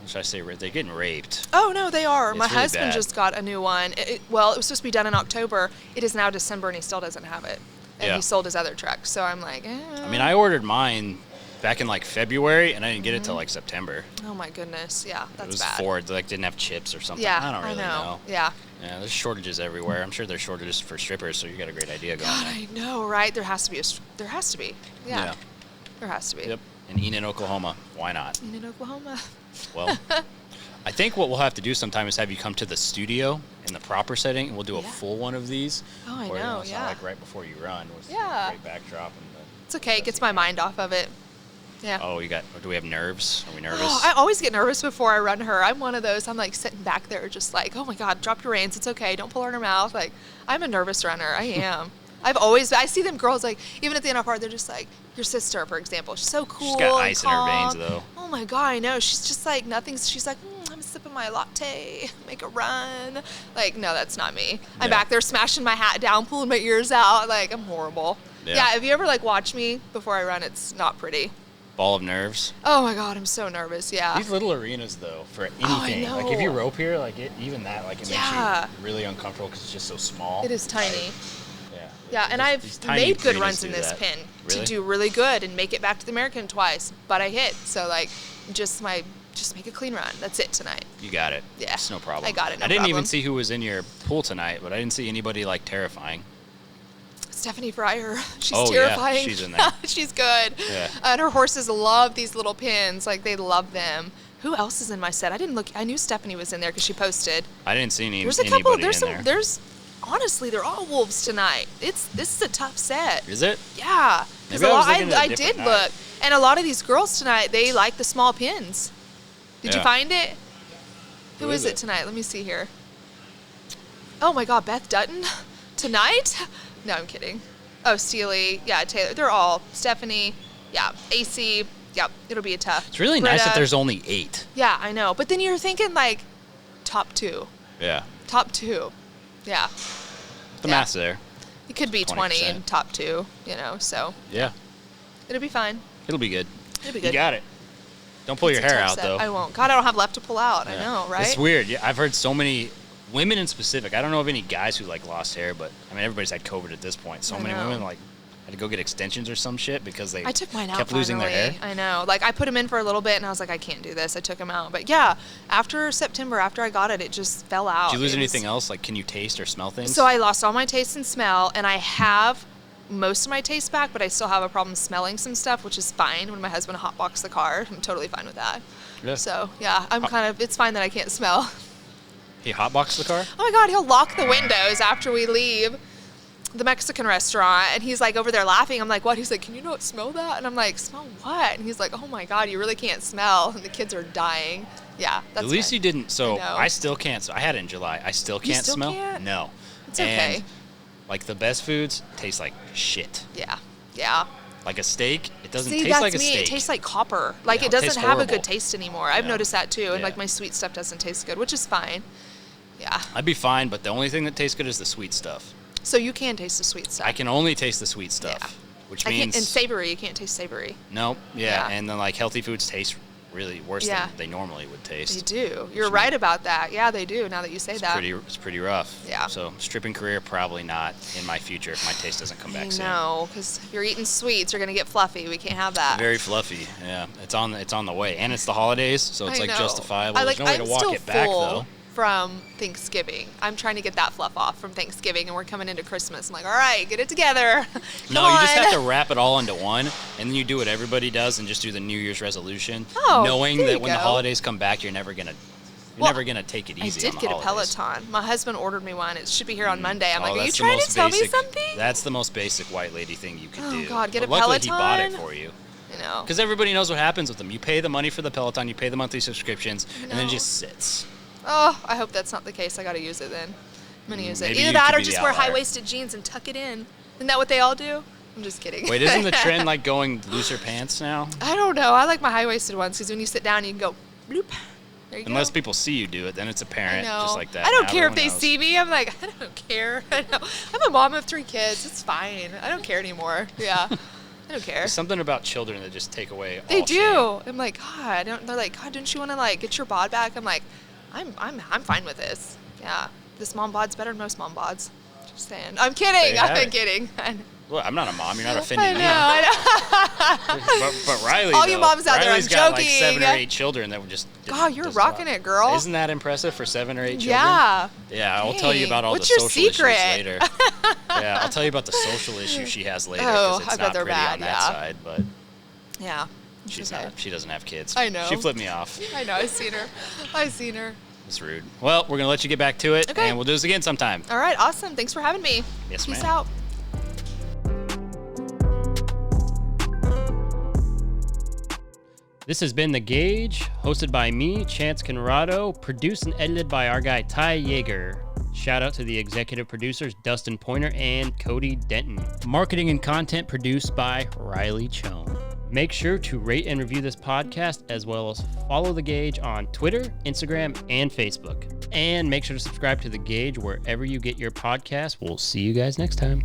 What should I say? They're getting raped. Oh, no, they are. My It's really husband bad. just got a new one. It was supposed to be done in October. It is now December, and he still doesn't have it. And Yeah. he sold his other truck. So I'm like, I mean, I ordered mine back in like February, and I didn't get it till like September. oh, my goodness. Yeah, It that's was bad. Ford. They like didn't have chips or something. Yeah, I don't really know. Yeah. Yeah, there's shortages everywhere. I'm sure there's shortages for strippers, so you got a great idea going God, there. I know, right? There has to be. There has to be. Yeah. There has to be. Yep. In Enid, Oklahoma. Why not? In Oklahoma. Well, I think what we'll have to do sometime is have you come to the studio in the proper setting, and we'll do a Yeah. full one of these. Oh, I where, know, it's yeah. not like right before you run with Yeah. a great backdrop. And It's okay. It gets my mind off of it. Yeah. oh, do we have nerves? Are we nervous? Oh, I always get nervous before I run her. I'm one of those. I'm like sitting back there just like, oh my God, drop your reins. It's okay. Don't pull her in her mouth. Like, I'm a nervous runner. I am. I see them girls like, even at the NFR, they're just like, your sister, for example. She's so cool. She's got and ice in her calm. veins, though. Oh my God, I know. She's just like, nothing's, she's like, I'm sipping my latte, make a run. Like, no, that's not me. I'm Yeah. back there smashing my hat down, pulling my ears out. Like, I'm horrible. Yeah, if you ever like watch me before I run, it's not pretty. Ball of nerves. Oh my God, I'm so nervous. Yeah. These little arenas, though, for anything. I Like if you know. rope here, like even that, like it Yeah. makes you really uncomfortable because it's just so small. It is tiny. Yeah. Yeah, and These I've tiny made good arenas runs do in this that. pin Really? to do really good and make it back to the American twice, but I hit. So like, just make a clean run. That's it tonight. You got it. Yeah. It's no problem. I got it, no I didn't even problem. see who was in your pool tonight, but I didn't see anybody like terrifying. Stephanie Fryer, she's Oh, yeah, terrifying. she's in there. She's good. Yeah. And her horses love these little pins. Like they love them. Who else is in my set? I didn't look. I knew Stephanie was in there because she posted. I didn't see There's a anybody couple. in There's there. There's honestly, they're all wolves tonight. This is a tough set. Is it? Yeah, because Maybe I was looking at a I different did night. look, and a lot of these girls tonight, they like the small pins. Did you Yeah. find it? Who Who is is it it? tonight? Let me see here. Oh my God, Beth Dutton tonight? No, I'm kidding. Oh, Steely, yeah, Taylor. They're all Stephanie, yeah, AC. Yep, it'll be a tough. It's really nice that Britta. there's only 8. Yeah, I know, but then you're thinking like top 2, Yeah. top 2. Yeah, The Yeah. math's there. it could be 20 20%. and top 2. So Yeah. it'll be fine. It'll be good. It'll be You good. got it. Don't pull It's your a hair tough out, set. though. I won't. God, I don't have left to pull out. I Yeah. know, right? It's weird. Yeah, I've heard so many women in specific. I don't know of any guys who like lost hair, but I mean everybody's had COVID at this point. So many women like had to go get extensions or some shit because they I took mine out kept losing their hair. I know. Like I put them in for a little bit and I was like, I can't do this. I took them out. But yeah, after September, after I got it, it just fell out. Did you lose anything else? Like, can you taste or smell things? So I lost all my taste and smell, and I have most of my taste back, but I still have a problem smelling some stuff, which is fine. When my husband hotboxed the car, I'm totally fine with that. Yeah. So yeah, it's fine that I can't smell. He hotboxed the car? Oh my God, he'll lock the windows after we leave the Mexican restaurant, and he's like over there laughing. I'm like, what? He's like, can you not smell that? And I'm like, smell what? And he's like, oh my God, you really can't smell. And the kids are dying. Yeah, that's At least fine. you didn't. So I know. I still can't. So I had it in July. I still can't still smell. can't? No. It's okay. And, like the best foods taste like shit. Yeah. Like a steak, it doesn't See, taste that's like a me. steak. It tastes like copper. Like Yeah, it it tastes doesn't have a horrible. good taste anymore. I've Yeah. noticed that too. And Yeah. like my sweet stuff doesn't taste good, which is fine. Yeah. I'd be fine, but the only thing that tastes good is the sweet stuff. So you can taste the sweet stuff. I can only taste the sweet stuff, Yeah. which I can't, means and savory, you can't taste savory. nope. Yeah. Yeah. And then like healthy foods taste really worse Yeah. than they normally would taste. They do. You're right about that. Yeah, they do. Now that you say that. It's pretty rough. Yeah. So stripping career probably not in my future if my taste doesn't come back soon. No, because if you're eating sweets, you're gonna get fluffy. We can't have that. Very fluffy. Yeah. It's on the way, and it's the holidays, so it's I like know. justifiable. I'm There's no way to walk still it back full though. from Thanksgiving. I'm trying to get that fluff off from Thanksgiving, and we're coming into Christmas. I'm like, all right, get it together. No, Come you just on. have to wrap it all into one, and then you do what everybody does and just do the New Year's resolution, Oh, knowing there that you when the go. holidays come back, you're never gonna take it I easy. did on the get a holidays. Peloton. My husband ordered me one. It should be here on Monday. I'm like, are you that's the trying most to tell me basic- something? That's the most basic white lady thing you could Oh, do. God, get But a luckily he bought it Peloton? for you. You know. Because everybody knows what happens with them. You pay the money for the Peloton, you pay the monthly subscriptions, and then it know. just sits. Oh, I hope that's not the case. I got to use it then. I'm going to use it. Maybe Either you that could or be the just wear outlier. high-waisted jeans and tuck it in. Isn't that what they all do? I'm just kidding. Wait, isn't the trend like going looser pants now? I don't know. I like my high-waisted ones because when you sit down, you can go bloop. There you Unless go. people see you do it, then it's I apparent, know. just like that. I don't Now care if everyone they knows. see me. I'm like, I don't care. I know. I'm a mom of 3 kids. It's fine. I don't care anymore. Yeah. I don't care. There's something about children that just take away They all do. shame. I'm like, God. They're like, God, don't you want to like get your bod back? I'm like, I'm fine with this. Yeah. This mom bod's better than most mom bods. Just saying. I'm kidding. have I'm it. kidding. Well, I'm not a mom. You're not I offending know. me. I know. But Riley, All you though, moms out there, Riley's I'm got like joking. 7 or 8 children that were just. God, you're does rocking not- it, girl. Isn't that impressive for 7 or 8 children? Yeah. Yeah, I'll tell you Dang. about all What's the your social secret? issues later. Yeah, I'll tell you about the social issues she has later Oh, because I it's bet not they're pretty bad, on that yeah. side. But Yeah. she's Okay. not. She doesn't have kids. I know. She flipped me off. I know. I've seen her. It's rude. Well, we're gonna let you get back to it, Okay. and we'll do this again sometime. All right. Awesome. Thanks for having me. Yes, Peace ma'am. out. This has been The Gauge, hosted by me, Chance Conrado, produced and edited by our guy Ty Yeager. Shout out to the executive producers Dustin Pointer and Cody Denton. Marketing and content produced by Riley Chone. Make sure to rate and review this podcast, as well as follow The Gauge on Twitter, Instagram, and Facebook. And make sure to subscribe to The Gauge wherever you get your podcasts. We'll see you guys next time.